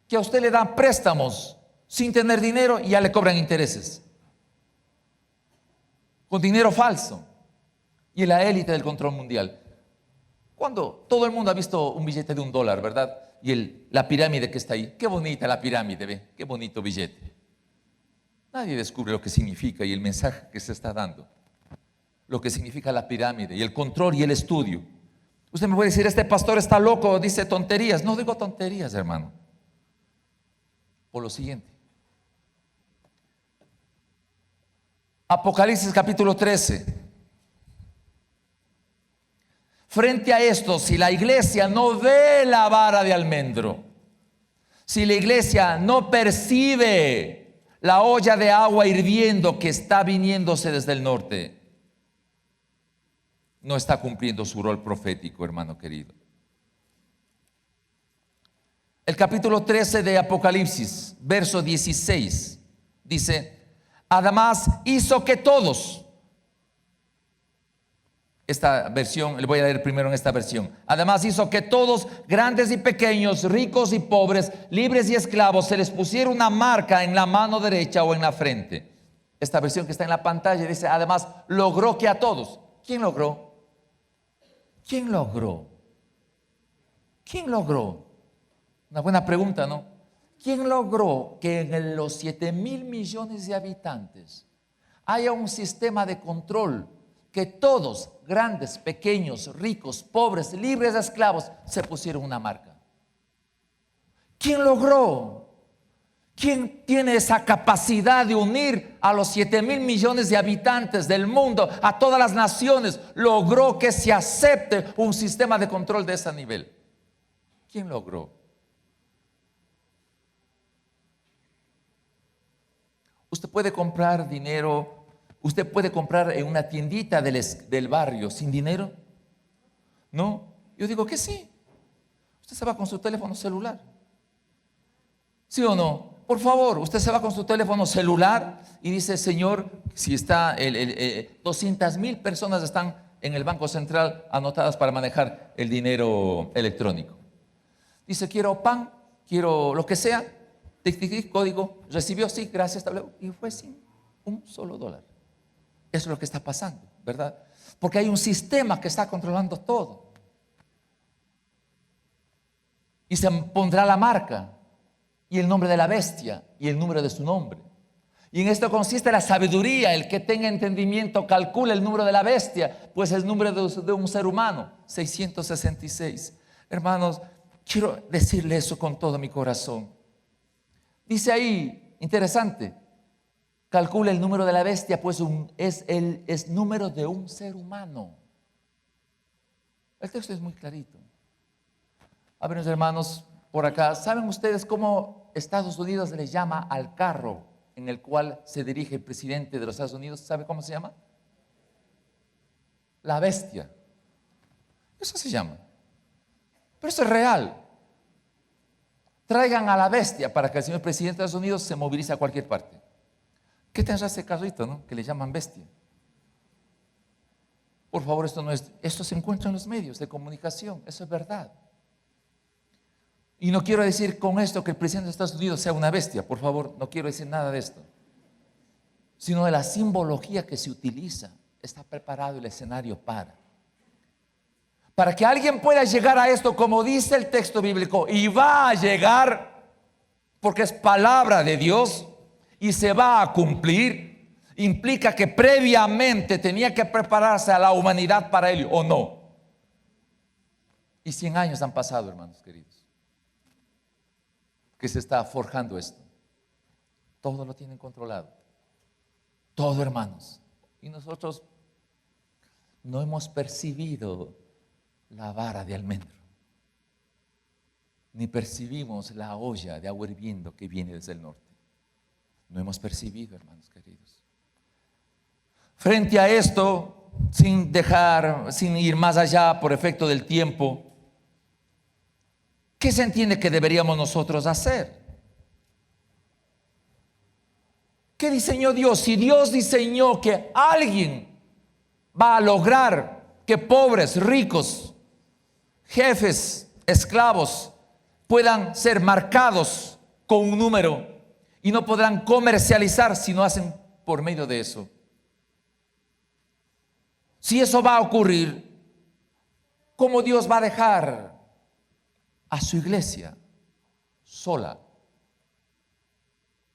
que a usted le dan préstamos sin tener dinero y ya le cobran intereses, con dinero falso. Y la élite del control mundial. Cuando todo el mundo ha visto un billete de $1, ¿verdad? Y la pirámide que está ahí. Qué bonita la pirámide, ¿ve? Qué bonito billete. Nadie descubre lo que significa y el mensaje que se está dando. Lo que significa la pirámide y el control y el estudio. Usted me puede decir, este pastor está loco, dice tonterías. No digo tonterías, hermano. Por lo siguiente. Apocalipsis capítulo 13. Frente a esto, si la iglesia no ve la vara de almendro, si la iglesia no percibe la olla de agua hirviendo que está viniéndose desde el norte, no está cumpliendo su rol profético, hermano querido. El capítulo 13 de Apocalipsis, verso 16, dice: además hizo que todos. Esta versión, le voy a leer primero en esta versión. Además hizo que todos, grandes y pequeños, ricos y pobres, libres y esclavos, se les pusiera una marca en la mano derecha o en la frente. Esta versión que está en la pantalla dice: además logró que a todos. ¿Quién logró? ¿Quién logró? ¿Quién logró? Una buena pregunta, ¿no? ¿Quién logró que en los 7,000 millones de habitantes haya un sistema de control que todos, grandes, pequeños, ricos, pobres, libres de esclavos, se pusieron una marca? ¿Quién logró? ¿Quién tiene esa capacidad de unir a los 7,000 millones de habitantes del mundo, a todas las naciones? Logró que se acepte un sistema de control de ese nivel. ¿Quién logró? Usted puede comprar dinero. ¿Usted puede comprar en una tiendita del barrio sin dinero? ¿No? Yo digo que sí. Usted se va con su teléfono celular. ¿Sí o no? Por favor, usted se va con su teléfono celular y dice: Señor, si está 200,000 personas están en el Banco Central anotadas para manejar el dinero electrónico. Dice: quiero pan, quiero lo que sea. Tic, tic, tic, código. Recibió, sí, gracias. Y fue sin un solo dólar. Eso es lo que está pasando, ¿verdad? Porque hay un sistema que está controlando todo. Y se pondrá la marca y el nombre de la bestia y el número de su nombre. Y en esto consiste la sabiduría. El que tenga entendimiento calcula el número de la bestia, pues el número de un ser humano, 666. Hermanos, quiero decirle eso con todo mi corazón. Dice ahí, interesante: calcula el número de la bestia, pues es número de un ser humano. El texto es muy clarito. A ver, mis hermanos, por acá, ¿saben ustedes cómo Estados Unidos les llama al carro en el cual se dirige el presidente de los Estados Unidos? ¿Sabe cómo se llama? La bestia. Eso se llama. Pero eso es real. Traigan a la bestia para que el señor presidente de Estados Unidos se movilice a cualquier parte. ¿Qué tendrá ese carrito, no? Que le llaman bestia. Por favor, esto se encuentra en los medios de comunicación, eso es verdad. Y no quiero decir con esto que el presidente de Estados Unidos sea una bestia, por favor, no quiero decir nada de esto, sino de la simbología que se utiliza. Está preparado el escenario para que alguien pueda llegar a esto, como dice el texto bíblico, y va a llegar, porque es palabra de Dios y se va a cumplir. Implica que previamente tenía que prepararse a la humanidad para ello, ¿o no? Y 100 años han pasado, hermanos queridos, que se está forjando esto. Todo lo tienen controlado. Todo, hermanos. Y nosotros no hemos percibido la vara de almendro, ni percibimos la olla de agua hirviendo que viene desde el norte. No hemos percibido, hermanos queridos. Frente a esto, sin ir más allá por efecto del tiempo, ¿qué se entiende que deberíamos nosotros hacer? ¿Qué diseñó Dios? Si Dios diseñó que alguien va a lograr que pobres, ricos, jefes, esclavos puedan ser marcados con un número y no podrán comercializar si no hacen por medio de eso. Si eso va a ocurrir, ¿cómo Dios va a dejar a su iglesia sola,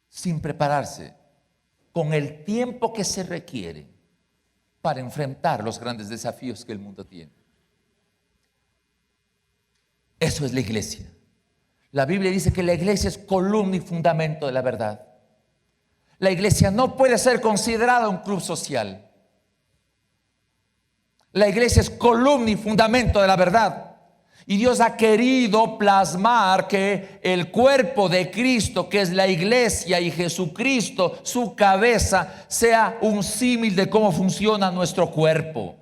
sin prepararse, con el tiempo que se requiere para enfrentar los grandes desafíos que el mundo tiene? Eso es la iglesia. La Biblia dice que la iglesia es columna y fundamento de la verdad. La iglesia no puede ser considerada un club social. La iglesia es columna y fundamento de la verdad. Y Dios ha querido plasmar que el cuerpo de Cristo, que es la iglesia, y Jesucristo, su cabeza, sea un símil de cómo funciona nuestro cuerpo.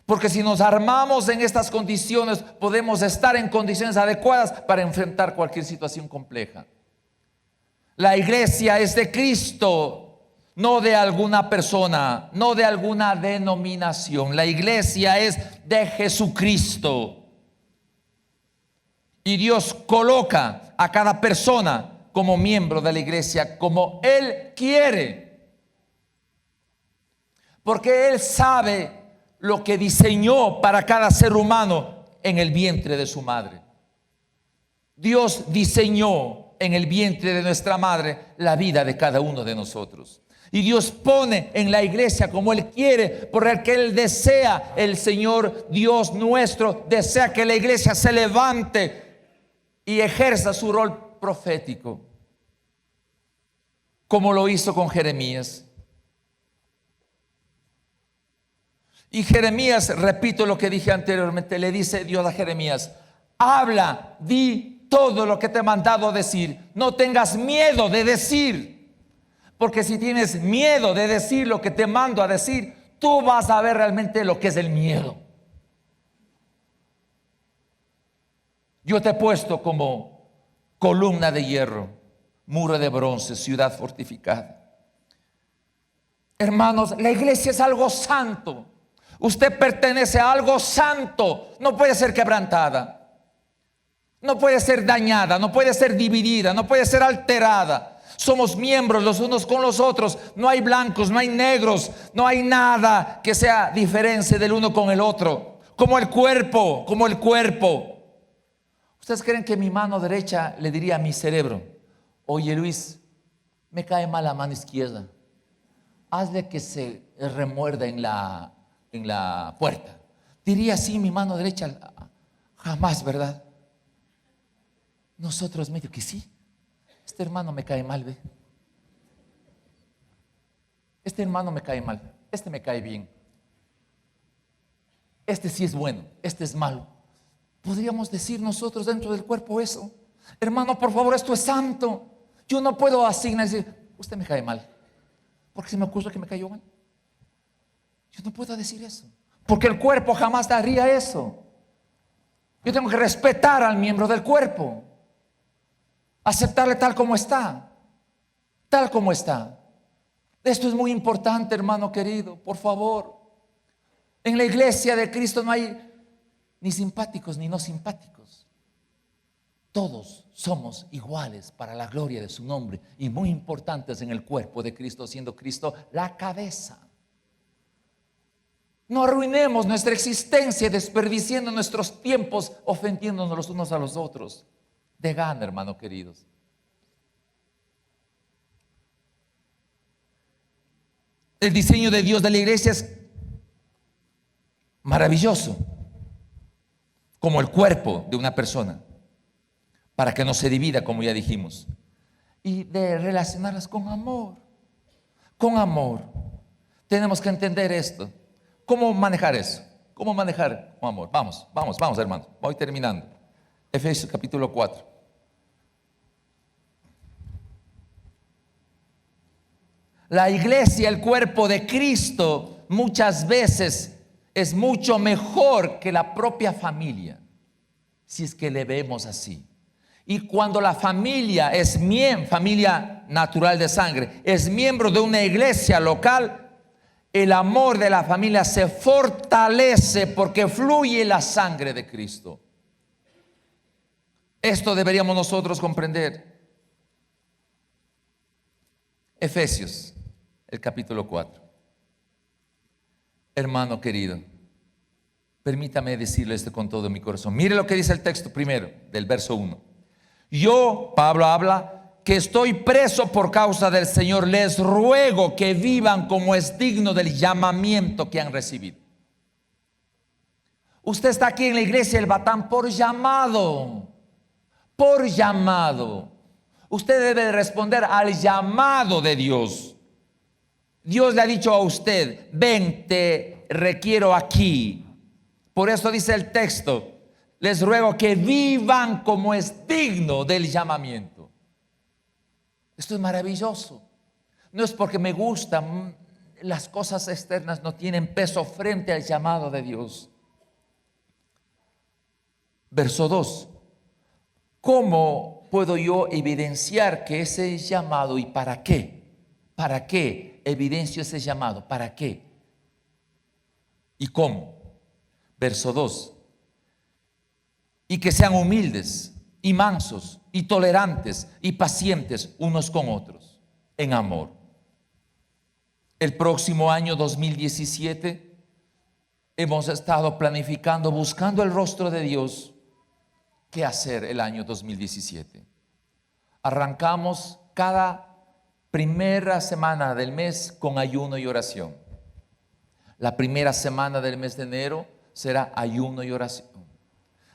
Porque si nos armamos en estas condiciones, podemos estar en condiciones adecuadas para enfrentar cualquier situación compleja. La iglesia es de Cristo, no de alguna persona, no de alguna denominación. La iglesia es de Jesucristo. Y Dios coloca a cada persona como miembro de la iglesia como Él quiere. Porque Él sabe lo que diseñó para cada ser humano en el vientre de su madre. Dios diseñó en el vientre de nuestra madre la vida de cada uno de nosotros. Y Dios pone en la iglesia como Él quiere, porque Él desea, el Señor Dios nuestro, desea que la iglesia se levante y ejerza su rol profético, como lo hizo con Jeremías. Y Jeremías, repito lo que dije anteriormente, le dice Dios a Jeremías: habla, di todo lo que te he mandado decir, no tengas miedo de decir. Porque si tienes miedo de decir lo que te mando a decir, tú vas a ver realmente lo que es el miedo. Yo te he puesto como columna de hierro, muro de bronce, ciudad fortificada. Hermanos, la iglesia es algo santo. Usted pertenece a algo santo. No puede ser quebrantada, no puede ser dañada, no puede ser dividida, no puede ser alterada. Somos miembros los unos con los otros. No hay blancos, no hay negros, no hay nada que sea diferencia del uno con el otro. Como el cuerpo, como el cuerpo. ¿Ustedes creen que mi mano derecha le diría a mi cerebro: oye Luis, me cae mal la mano izquierda, hazle que se remuerda en la puerta? ¿Diría así mi mano derecha? Jamás, ¿verdad? Nosotros medio que sí. Este hermano me cae mal, ¿ve? Este hermano me cae mal, este me cae bien. Este sí es bueno, este es malo. ¿Podríamos decir nosotros dentro del cuerpo eso? Hermano, por favor, esto es santo. Yo no puedo asignar y decir, usted me cae mal, porque se me ocurre que me cayó mal. Yo no puedo decir eso, porque el cuerpo jamás daría eso. Yo tengo que respetar al miembro del cuerpo, aceptarle tal como está, tal como está. Esto es muy importante, hermano querido, por favor. En la iglesia de Cristo no hay ni simpáticos ni no simpáticos. Todos somos iguales para la gloria de su nombre y muy importantes en el cuerpo de Cristo, siendo Cristo la cabeza. No arruinemos nuestra existencia desperdiciando nuestros tiempos, ofendiéndonos los unos a los otros. De gana, hermano queridos. El diseño de Dios de la iglesia es maravilloso, como el cuerpo de una persona, para que no se divida, como ya dijimos, y de relacionarlas con amor. Con amor. Tenemos que entender esto. ¿Cómo manejar eso? ¿Cómo manejar con amor? Vamos, hermanos. Voy terminando. Efesios capítulo 4. La iglesia, el cuerpo de Cristo, muchas veces es mucho mejor que la propia familia, si es que le vemos así. Y cuando la familia es familia natural de sangre, es miembro de una iglesia local, el amor de la familia se fortalece porque fluye la sangre de Cristo. Esto deberíamos nosotros comprender. Efesios, el capítulo 4. Hermano querido, permítame decirle esto con todo mi corazón. Mire lo que dice el texto primero, del verso 1. Yo, Pablo habla, que estoy preso por causa del Señor, les ruego que vivan como es digno del llamamiento que han recibido. Usted está aquí en la iglesia del Batán por llamado. Por llamado. Usted debe responder al llamado de Dios. Dios le ha dicho a usted, ven, te requiero aquí. Por eso dice el texto, les ruego que vivan como es digno del llamamiento. Esto es maravilloso. No es porque me gustan, las cosas externas no tienen peso frente al llamado de Dios. Verso 2. ¿Cómo puedo yo evidenciar que ese llamado y para qué? ¿Para qué evidencio ese llamado? ¿Para qué? ¿Y cómo? Verso 2. Y que sean humildes y mansos y tolerantes y pacientes unos con otros en amor. El próximo año 2017 hemos estado planificando, buscando el rostro de Dios, qué hacer el año 2017. Arrancamos cada primera semana del mes con ayuno y oración. La primera semana del mes de enero será ayuno y oración,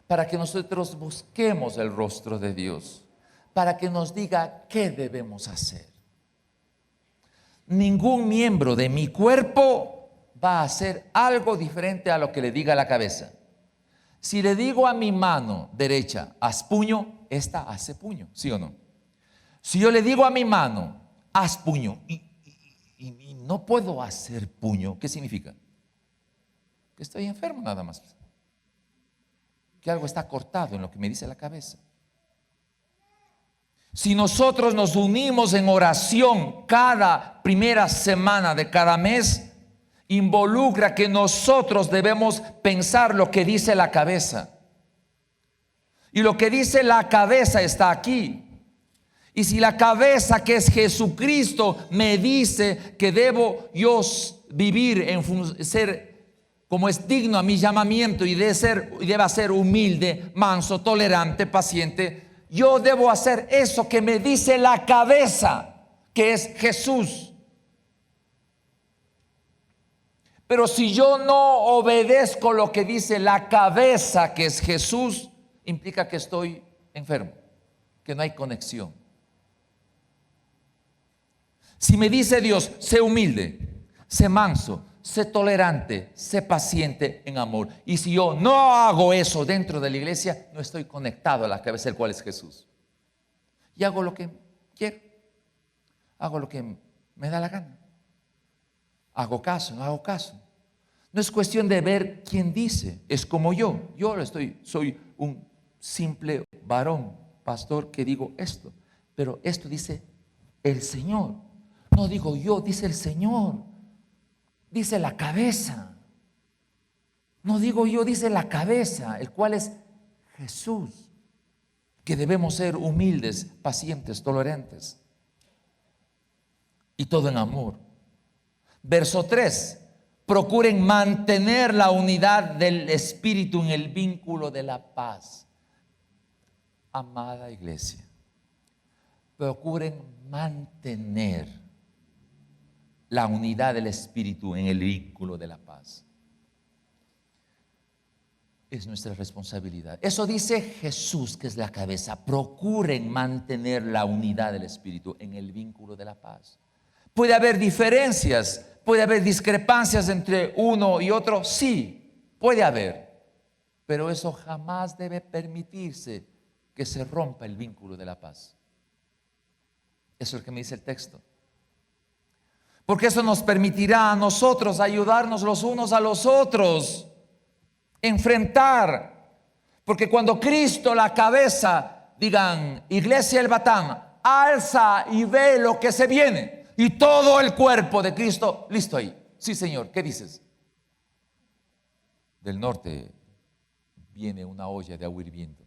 para que nosotros busquemos el rostro de Dios, para que nos diga qué debemos hacer. Ningún miembro de mi cuerpo va a hacer algo diferente a lo que le diga la cabeza. Si le digo a mi mano derecha, haz puño, esta hace puño, ¿sí o no? Si yo le digo a mi mano, haz puño, y no puedo hacer puño, ¿qué significa? Que estoy enfermo nada más. Que algo está cortado en lo que me dice la cabeza. Si nosotros nos unimos en oración cada primera semana de cada mes, involucra que nosotros debemos pensar lo que dice la cabeza. Y lo que dice la cabeza está aquí. Y si la cabeza, que es Jesucristo, me dice que debo yo vivir ser como es digno a mi llamamiento y deba ser humilde, manso, tolerante, paciente, yo debo hacer eso que me dice la cabeza, que es Jesús. Pero si yo no obedezco lo que dice la cabeza, que es Jesús, implica que estoy enfermo, que no hay conexión. Si me dice Dios, sé humilde, sé manso, sé tolerante, sé paciente en amor. Y si yo no hago eso dentro de la iglesia, no estoy conectado a la cabeza, el cual es Jesús. Y hago lo que quiero. Hago lo que me da la gana. Hago caso, no hago caso. No es cuestión de ver quién dice, es como yo. Soy un simple varón, pastor, que digo esto. Pero esto dice el Señor. No digo yo, dice el Señor. Dice la cabeza. No digo yo, dice la cabeza, el cual es Jesús. Que debemos ser humildes, pacientes, tolerantes. Y todo en amor. Verso 3. Procuren mantener la unidad del Espíritu en el vínculo de la paz. Amada iglesia, procuren mantener la unidad del Espíritu en el vínculo de la paz. Es nuestra responsabilidad. Eso dice Jesús, que es la cabeza. Procuren mantener la unidad del Espíritu en el vínculo de la paz. Puede haber diferencias, puede haber discrepancias entre uno y otro, sí, puede haber, pero eso jamás debe permitirse que se rompa el vínculo de la paz. Eso es lo que me dice el texto. Porque eso nos permitirá a nosotros ayudarnos los unos a los otros, enfrentar. Porque cuando Cristo, la cabeza, digan, Iglesia El Batán, alza y ve lo que se viene. Y todo el cuerpo de Cristo, listo ahí. Sí, Señor, ¿qué dices? Del norte viene una olla de agua hirviendo.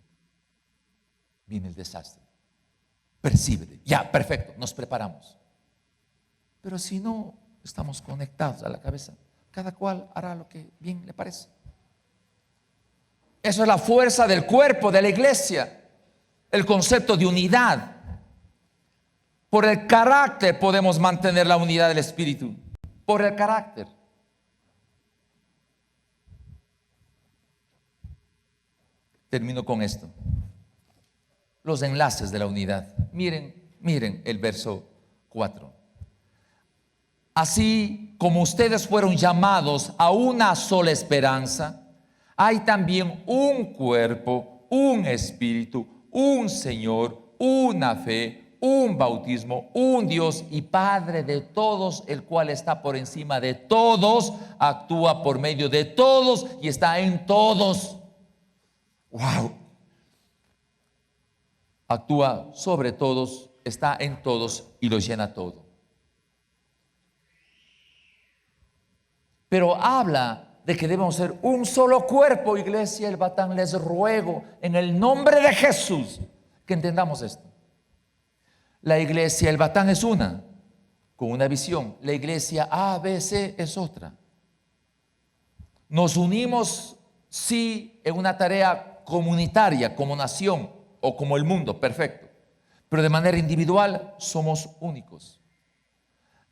Viene el desastre. Percíbete. Ya, perfecto, nos preparamos. Pero si no estamos conectados a la cabeza, cada cual hará lo que bien le parece. Eso es la fuerza del cuerpo de la iglesia. El concepto de unidad. Por el carácter podemos mantener la unidad del Espíritu. Por el carácter. Termino con esto. Los enlaces de la unidad. Miren el verso 4. Así como ustedes fueron llamados a una sola esperanza, hay también un cuerpo, un espíritu, un Señor, una fe, un bautismo, un Dios y Padre de todos, el cual está por encima de todos, actúa por medio de todos y está en todos. ¡Wow! Actúa sobre todos, está en todos y lo llena todo. Pero habla de que debemos ser un solo cuerpo, iglesia El Batán. Les ruego en el nombre de Jesús que entendamos esto. La iglesia El Batán es una, con una visión. La iglesia ABC es otra. Nos unimos, sí, en una tarea comunitaria, como nación o como el mundo, perfecto. Pero de manera individual somos únicos.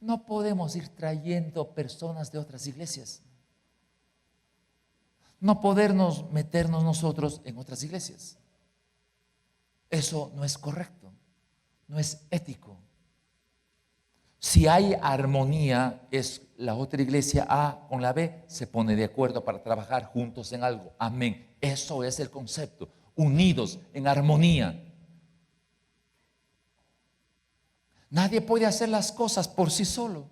No podemos ir trayendo personas de otras iglesias. No podernos meternos nosotros en otras iglesias. Eso no es correcto, no es ético. Si hay armonía, es la otra iglesia A con la B se pone de acuerdo para trabajar juntos en algo. Amén. Eso es el concepto. Unidos en armonía. Nadie puede hacer las cosas por sí solo.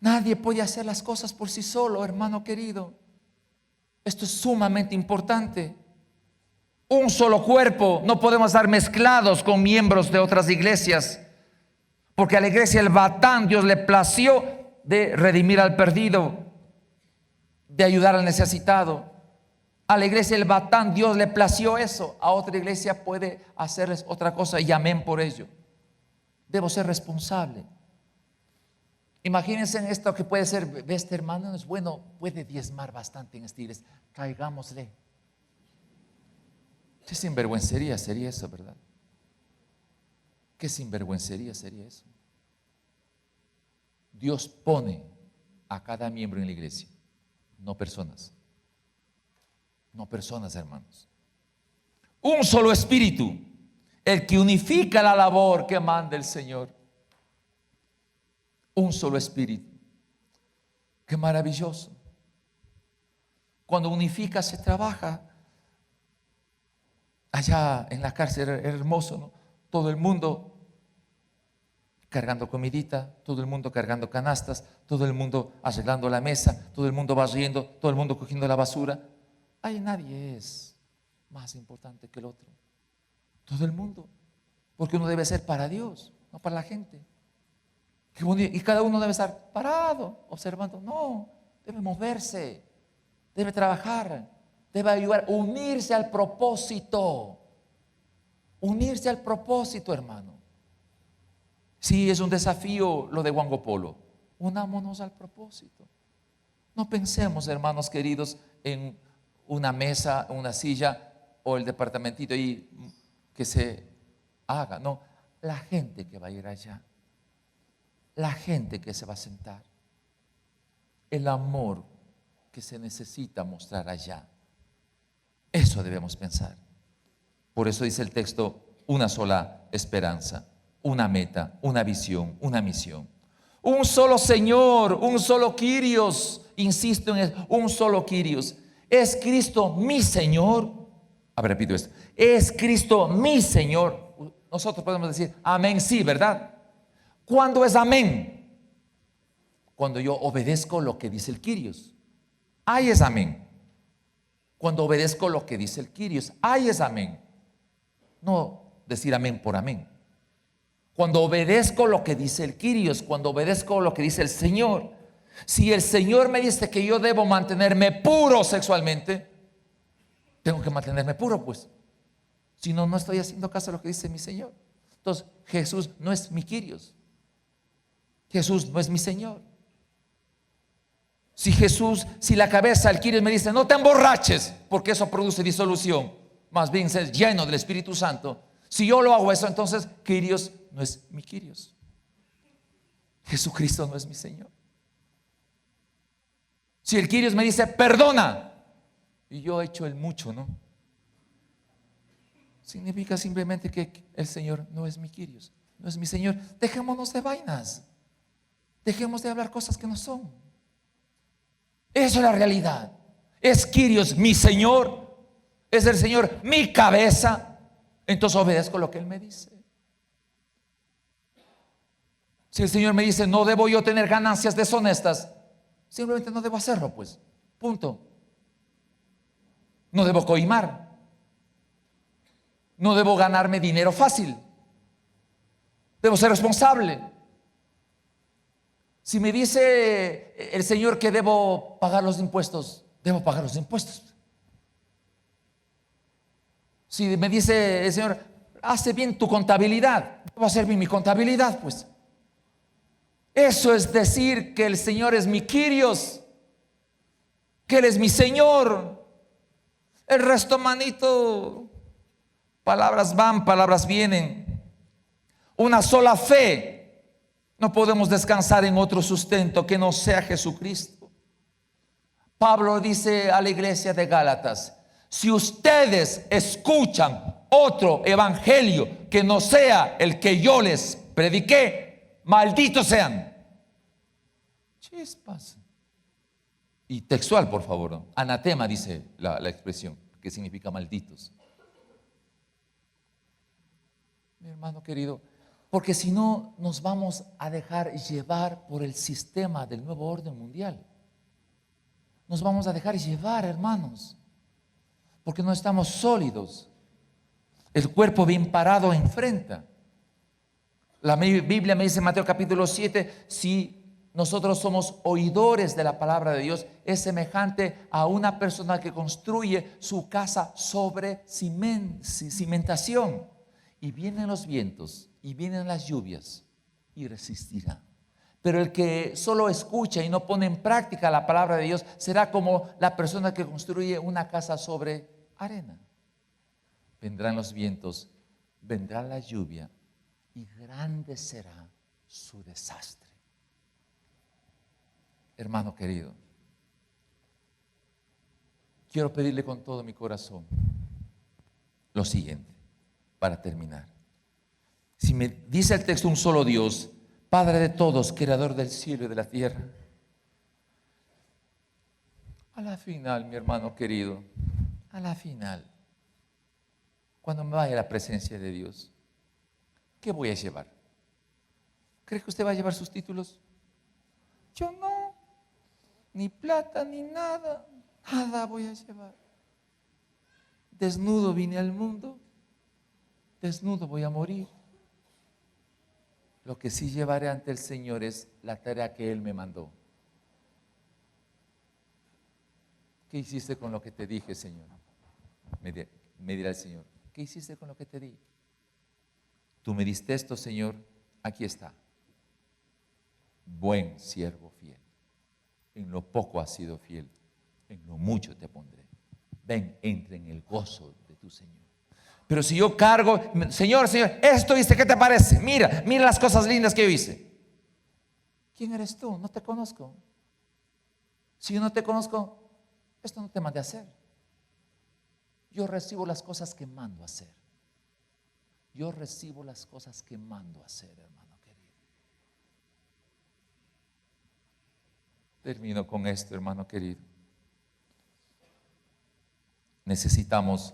Nadie puede hacer las cosas por sí solo, hermano querido. Esto es sumamente importante. Un solo cuerpo. No podemos estar mezclados con miembros de otras iglesias. Porque a la iglesia El Batán Dios le plació de redimir al perdido, de ayudar al necesitado. A la iglesia El Batán Dios le plació eso. A otra iglesia puede hacerles otra cosa y amén por ello. Debo ser responsable. Imagínense en esto que puede ser, este hermano es bueno, puede diezmar bastante en esta iglesia, traigámosle. Qué sinvergüencería sería eso, ¿verdad? Qué sinvergüencería sería eso. Dios pone a cada miembro en la iglesia, no personas. No personas, hermanos. Un solo espíritu, el que unifica la labor que manda el Señor. Un solo espíritu. Qué maravilloso. Cuando unifica se trabaja. Allá en la cárcel era hermoso, ¿no? Todo el mundo cargando comidita, todo el mundo cargando canastas, todo el mundo arreglando la mesa, todo el mundo barriendo, todo el mundo cogiendo la basura. Ahí nadie es más importante que el otro. Todo el mundo. Porque uno debe ser para Dios, no para la gente. Y cada uno debe estar parado, observando. No, debe moverse, debe trabajar, debe ayudar, unirse al propósito. Unirse al propósito, hermano. Sí, es un desafío lo de Wango Polo. Unámonos al propósito. No pensemos, hermanos queridos, en una mesa, una silla o el departamentito y que se haga. No, la gente que va a ir allá, la gente que se va a sentar, el amor que se necesita mostrar allá. Eso debemos pensar. Por eso dice el texto, una sola esperanza, una meta, una visión, una misión. Un solo Señor, un solo Kyrios, insisto en eso, un solo Kyrios. ¿Es Cristo mi Señor? A ver, repito esto. ¿Es Cristo mi Señor? Nosotros podemos decir amén, sí, ¿verdad? ¿Cuándo es amén? Cuando yo obedezco lo que dice el Kyrios. Ahí es amén. Cuando obedezco lo que dice el Kyrios, ahí es amén. No decir amén por amén. Cuando obedezco lo que dice el Kyrios, cuando obedezco lo que dice el Señor. Si el Señor me dice que yo debo mantenerme puro sexualmente, tengo que mantenerme puro, pues. Si no, no estoy haciendo caso a lo que dice mi Señor. Entonces, Jesús no es mi Kyrios. Jesús no es mi Señor. Si la cabeza del Kyrios me dice, no te emborraches, porque eso produce disolución, más bien ser lleno del Espíritu Santo. Si yo lo hago eso, entonces Kyrios no es mi Kyrios. Jesucristo no es mi Señor. Si el Kyrios me dice, perdona, y yo he hecho el mucho, ¿no? Significa simplemente que el Señor no es mi Kyrios, no es mi Señor. Dejémonos de vainas. Dejemos de hablar cosas que no son. Eso es la realidad. ¿Es Kyrios mi Señor? ¿Es el Señor mi cabeza? Entonces obedezco lo que Él me dice. Si el Señor me dice, no debo yo tener ganancias deshonestas, simplemente no debo hacerlo, pues. Punto. No debo coimar. No debo ganarme dinero fácil. Debo ser responsable. Si me dice el Señor que debo pagar los impuestos, debo pagar los impuestos. Si me dice el Señor, hace bien tu contabilidad, debo hacer bien mi contabilidad, pues. Eso es decir que el Señor es mi Kyrios, que Él es mi Señor. El resto, manito, palabras van, palabras vienen. Una sola fe. No podemos descansar en otro sustento que no sea Jesucristo. Pablo dice a la iglesia de Gálatas, si ustedes escuchan otro evangelio que no sea el que yo les prediqué, malditos sean. Chispas. Y textual, por favor, ¿no? Anatema dice la expresión, que significa malditos. Mi hermano querido, porque si no nos vamos a dejar llevar por el sistema del nuevo orden mundial. Nos vamos a dejar llevar, hermanos, porque no estamos sólidos. El cuerpo bien parado enfrenta. La Biblia me dice en Mateo capítulo 7, si nosotros somos oidores de la palabra de Dios, es semejante a una persona que construye su casa sobre cimentación. Y vienen los vientos y vienen las lluvias y resistirá. Pero el que solo escucha y no pone en práctica la palabra de Dios será como la persona que construye una casa sobre arena. Vendrán los vientos, vendrá la lluvia y grande será su desastre. Hermano querido, quiero pedirle con todo mi corazón lo siguiente, para terminar. Si me dice el texto un solo Dios, Padre de todos, creador del cielo y de la tierra, A la final, mi hermano querido, a la final, cuando me vaya a la presencia de Dios, ¿qué voy a llevar? ¿Cree que usted va a llevar sus títulos? Yo no, ni plata, ni nada, nada voy a llevar. Desnudo vine al mundo, desnudo voy a morir. Lo que sí llevaré ante el Señor es la tarea que Él me mandó. ¿Qué hiciste con lo que te dije, Señor? Me dirá el Señor. ¿Qué hiciste con lo que te di? Tú me diste esto, Señor, aquí está. Buen siervo fiel. En lo poco has sido fiel, en lo mucho te pondré. Ven, entra en el gozo de tu Señor. Pero si yo cargo, Señor, esto hice, ¿qué te parece? Mira las cosas lindas que yo hice. ¿Quién eres tú? No te conozco. Si yo no te conozco, esto no te mandé a hacer. Yo recibo las cosas que mando a hacer. Yo recibo las cosas que mando a hacer, hermano querido. Termino con esto, hermano querido. Necesitamos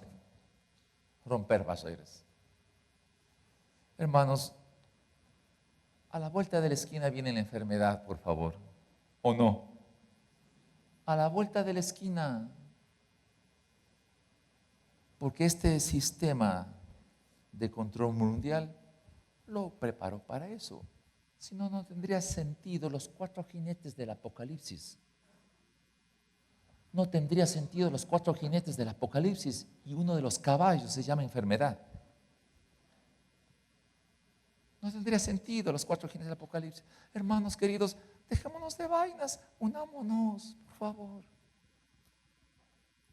romper barreras. Hermanos, a la vuelta de la esquina viene la enfermedad, por favor. ¿O no? A la vuelta de la esquina. Porque este sistema de control mundial lo preparó para eso. Si no, no tendría sentido los 4 jinetes del Apocalipsis. No tendría sentido los 4 jinetes del Apocalipsis y uno de los caballos se llama enfermedad. No tendría sentido los 4 jinetes del Apocalipsis. Hermanos queridos, dejémonos de vainas, unámonos, por favor,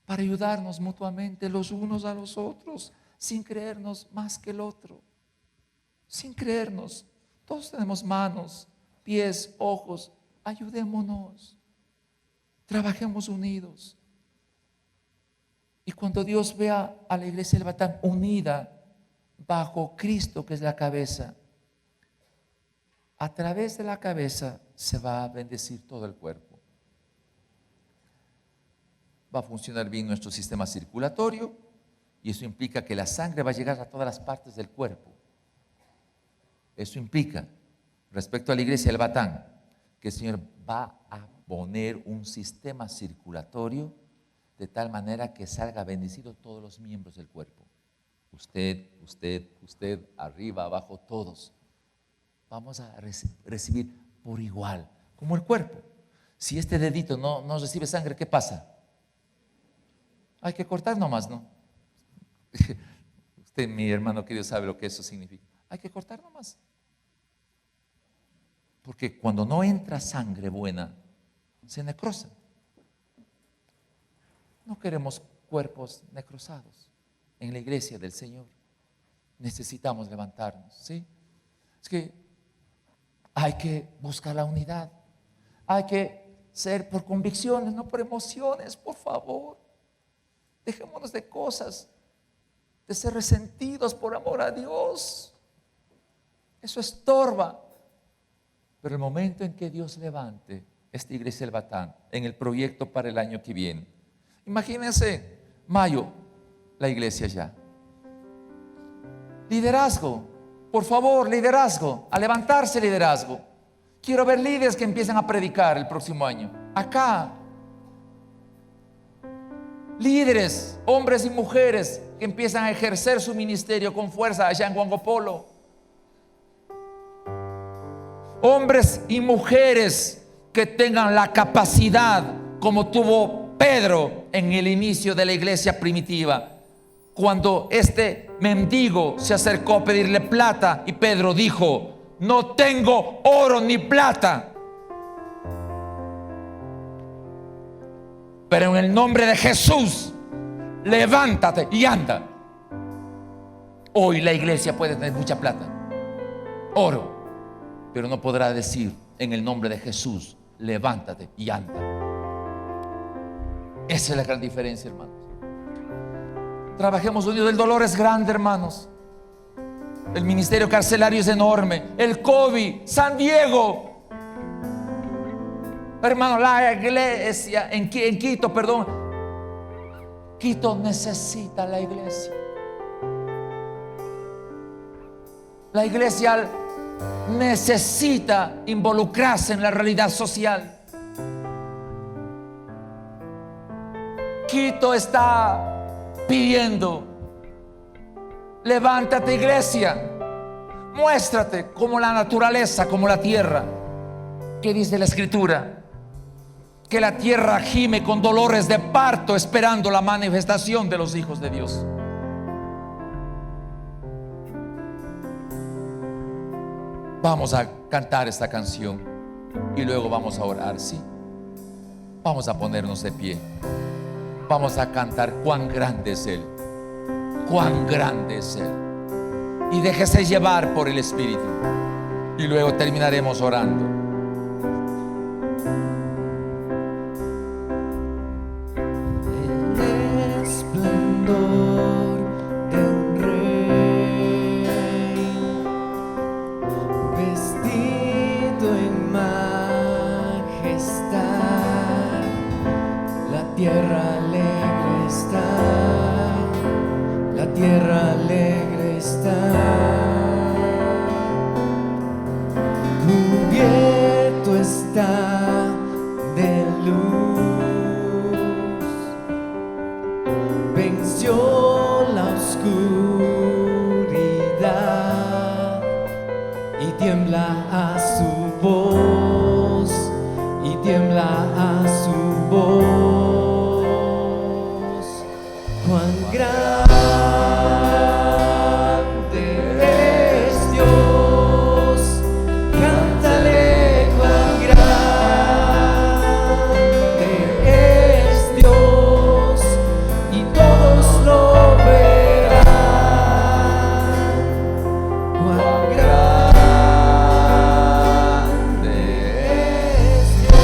para ayudarnos mutuamente los unos a los otros, sin creernos más que el otro, sin creernos. Todos tenemos manos, pies, ojos, ayudémonos, trabajemos unidos. Y cuando Dios vea a la iglesia del Batán unida bajo Cristo, que es la cabeza, a través de la cabeza se va a bendecir todo el cuerpo. Va a funcionar bien nuestro sistema circulatorio y eso implica que la sangre va a llegar a todas las partes del cuerpo. Eso implica, respecto a la iglesia del Batán, que el Señor va a poner un sistema circulatorio de tal manera que salga bendecido todos los miembros del cuerpo. Usted, arriba, abajo, todos. Vamos a recibir por igual, como el cuerpo. Si este dedito no recibe sangre, ¿qué pasa? Hay que cortar nomás, ¿no? Usted, mi hermano querido, sabe lo que eso significa. Hay que cortar nomás. Porque cuando no entra sangre buena, se necrosa. No queremos cuerpos necrosados en la iglesia del Señor. Necesitamos levantarnos, ¿sí? Es que hay que buscar la unidad. Hay que ser por convicciones, no por emociones, por favor. Dejémonos de cosas, de ser resentidos por amor a Dios. Eso estorba. Pero el momento en que Dios levante esta iglesia del Batán en el proyecto para el año que viene, imagínense, mayo, la iglesia ya. Liderazgo, por favor, liderazgo, a levantarse liderazgo. Quiero ver líderes que empiecen a predicar el próximo año. Acá. Líderes, hombres y mujeres que empiezan a ejercer su ministerio con fuerza allá en Huangopolo. Hombres y mujeres que tengan la capacidad como tuvo Pedro en el inicio de la iglesia primitiva, cuando este mendigo se acercó a pedirle plata y Pedro dijo: no tengo oro ni plata, pero en el nombre de Jesús levántate y anda. Hoy la iglesia puede tener mucha plata, oro, pero no podrá decir en el nombre de Jesús levántate y anda. Esa es la gran diferencia, hermanos. Trabajemos unidos. El dolor es grande, hermanos. El ministerio carcelario es enorme. El COVID, San Diego. Hermano, la iglesia en Quito, Quito necesita la iglesia. La iglesia necesita involucrarse en la realidad social. Quito está pidiendo: levántate, iglesia, muéstrate como la naturaleza, como la tierra. ¿Qué dice la Escritura? Que la tierra gime con dolores de parto, esperando la manifestación de los hijos de Dios. Vamos a cantar esta canción y luego vamos a orar, ¿sí? Vamos a ponernos de pie. Vamos a cantar cuán grande es Él. Cuán grande es Él. Y déjese llevar por el Espíritu. Y luego terminaremos orando. Tierra alegre está, la tierra alegre está, cubierto está de luz, venció la oscuridad y tiembla a su voz, y tiembla a su voz. Cuán grande es Dios, cántale cuán grande es Dios, y todos lo verán. Cuán grande es Dios.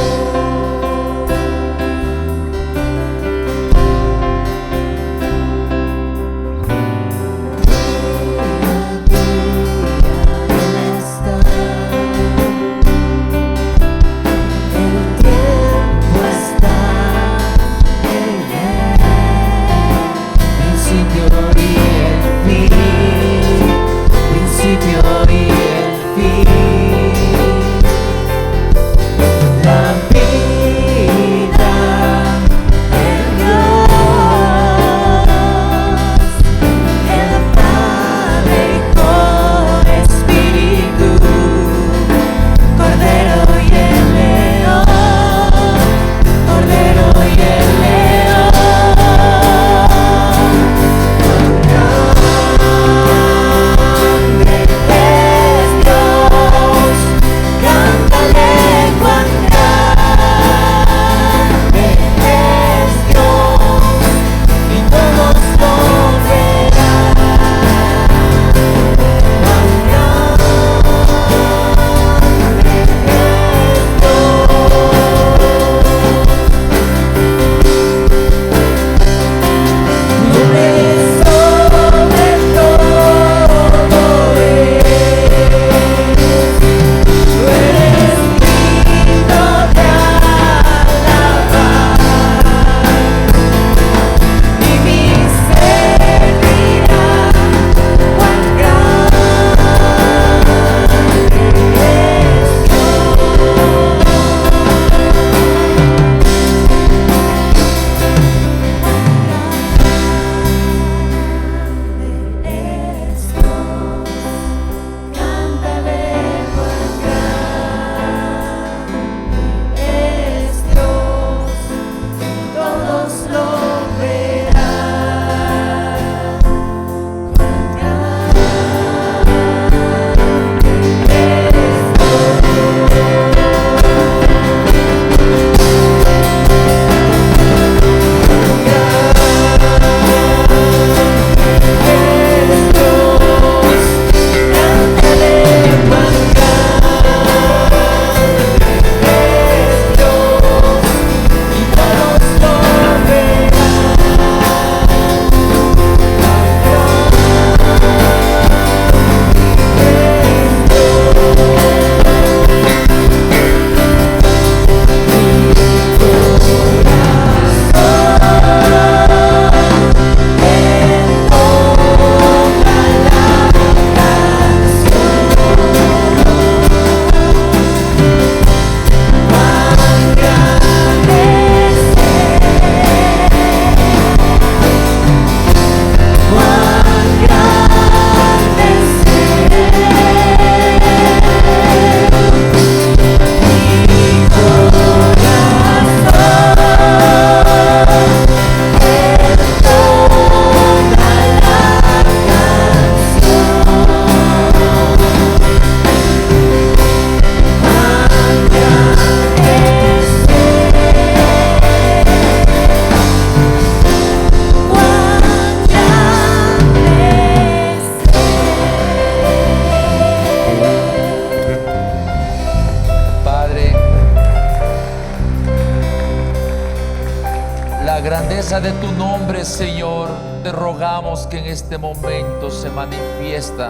grandeza de tu nombre, Señor, te rogamos que en este momento se manifieste,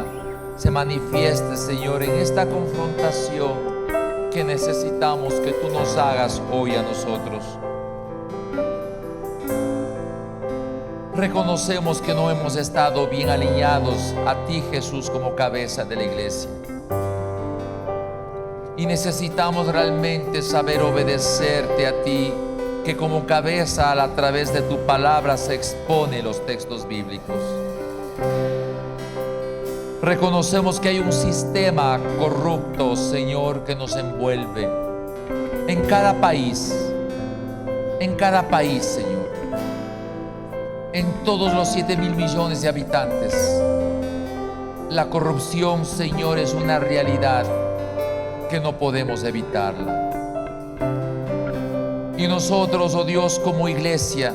Señor, en esta confrontación que necesitamos que tú nos hagas hoy a nosotros. Reconocemos que no hemos estado bien alineados a ti, Jesús, como cabeza de la iglesia. Y necesitamos realmente saber obedecerte a ti, que como cabeza a través de tu palabra se expone los textos bíblicos. Reconocemos que hay un sistema corrupto, Señor, que nos envuelve en cada país, Señor, en todos los 7,000 millones de habitantes. La corrupción, Señor, es una realidad que no podemos evitarla. Y nosotros, oh Dios, como iglesia,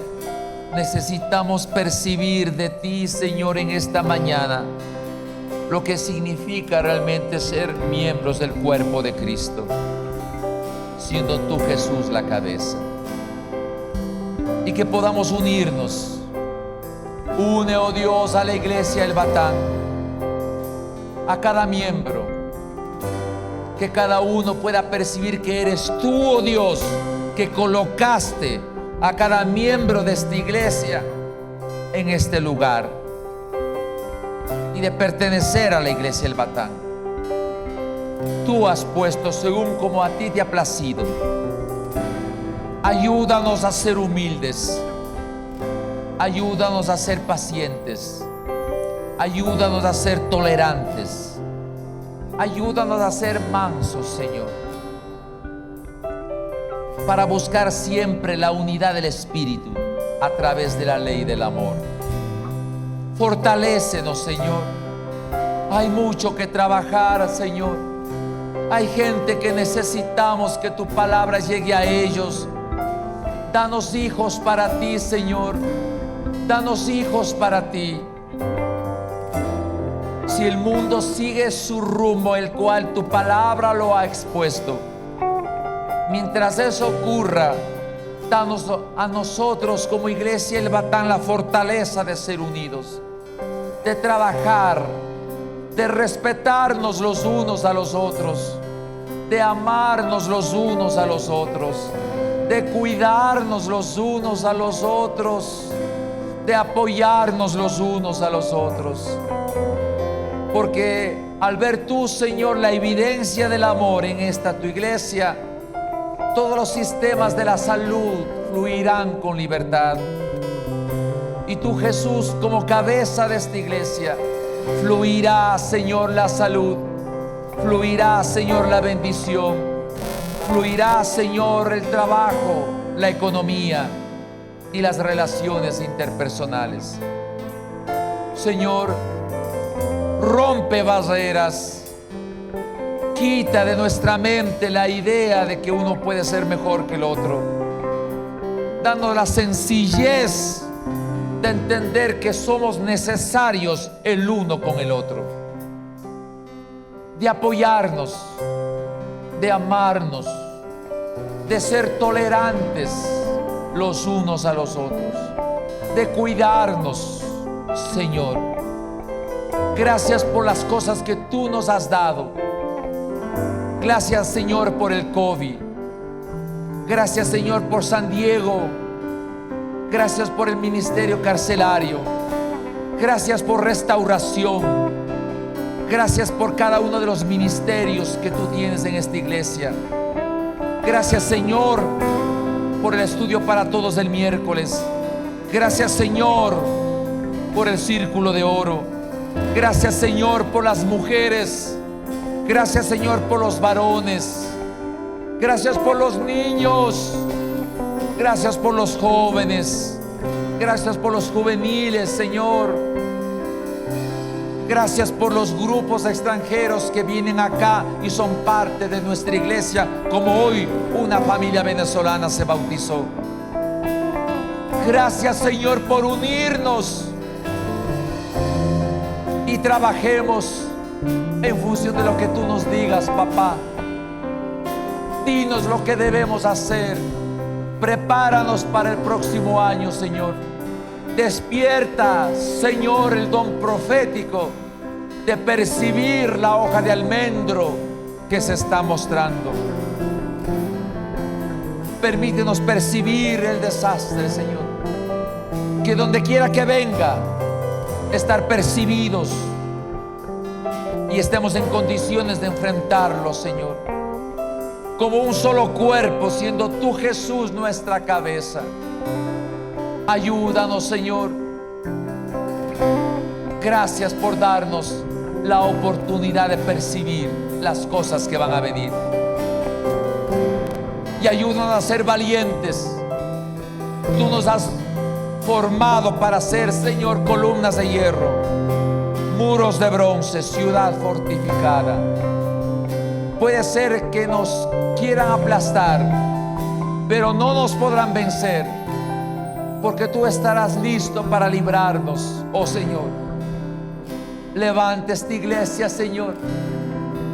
necesitamos percibir de ti, Señor, en esta mañana lo que significa realmente ser miembros del cuerpo de Cristo, siendo tú, Jesús, la cabeza. Y que podamos unirnos. Une, oh Dios, a la iglesia El Batán, a cada miembro, que cada uno pueda percibir que eres tú, oh Dios, que colocaste a cada miembro de esta iglesia en este lugar, y de pertenecer a la iglesia El Batán. Tú has puesto según como a ti te ha placido. Ayúdanos a ser humildes, ayúdanos a ser pacientes, ayúdanos a ser tolerantes, ayúdanos a ser mansos, Señor, para buscar siempre la unidad del Espíritu a través de la ley del amor. Fortalécenos, Señor. Hay mucho que trabajar, Señor. Hay gente que necesitamos que tu palabra llegue a ellos. Danos hijos para ti, Señor. Danos hijos para ti. Si el mundo sigue su rumbo, el cual tu palabra lo ha expuesto, mientras eso ocurra, danos a nosotros como iglesia El Batán la fortaleza de ser unidos, de trabajar, de respetarnos los unos a los otros, de amarnos los unos a los otros, de cuidarnos los unos a los otros, de apoyarnos los unos a los otros. Porque al ver tú, Señor, la evidencia del amor en esta tu iglesia, todos los sistemas de la salud fluirán con libertad. Y tú, Jesús, como cabeza de esta iglesia, fluirá, Señor, la salud, fluirá, Señor, la bendición, fluirá, Señor, el trabajo, la economía y las relaciones interpersonales. Señor, rompe barreras, quita de nuestra mente la idea de que uno puede ser mejor que el otro. Danos la sencillez de entender que somos necesarios el uno con el otro, de apoyarnos, de amarnos, de ser tolerantes los unos a los otros, de cuidarnos, Señor. Gracias por las cosas que tú nos has dado. Gracias, Señor, por el COVID. Gracias, Señor, por San Diego. Gracias por el ministerio carcelario. Gracias por restauración. Gracias por cada uno de los ministerios que tú tienes en esta iglesia. Gracias, Señor, por el estudio para todos del miércoles. Gracias, Señor, por el círculo de oro. Gracias, Señor, por las mujeres. Gracias, Señor, por los varones. Gracias por los niños. Gracias por los jóvenes. Gracias por los juveniles, Señor. Gracias por los grupos extranjeros que vienen acá y son parte de nuestra iglesia, como hoy una familia venezolana se bautizó. Gracias, Señor, por unirnos y trabajemos en función de lo que tú nos digas, papá. Dinos lo que debemos hacer. Prepáranos para el próximo año, Señor. Despierta, Señor, el don profético de percibir la hoja de almendro que se está mostrando. Permítenos percibir el desastre, Señor. Que donde quiera que venga, estar percibidos y estemos en condiciones de enfrentarlo, Señor, como un solo cuerpo, siendo tú, Jesús, nuestra cabeza. Ayúdanos, Señor. Gracias por darnos la oportunidad de percibir las cosas que van a venir. Y ayúdanos a ser valientes. Tú nos has formado para ser, Señor, columnas de hierro, muros de bronce, ciudad fortificada. Puede ser que nos quieran aplastar, pero no nos podrán vencer, porque tú estarás listo para librarnos, oh Señor. Levanta esta iglesia, Señor,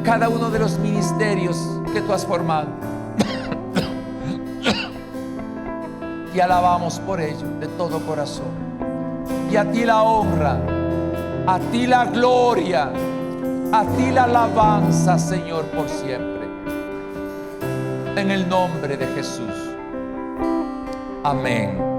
cada uno de los ministerios que tú has formado. Y alabamos por ello de todo corazón. Y a ti la honra, a ti la gloria, a ti la alabanza, Señor, por siempre. En el nombre de Jesús. Amén.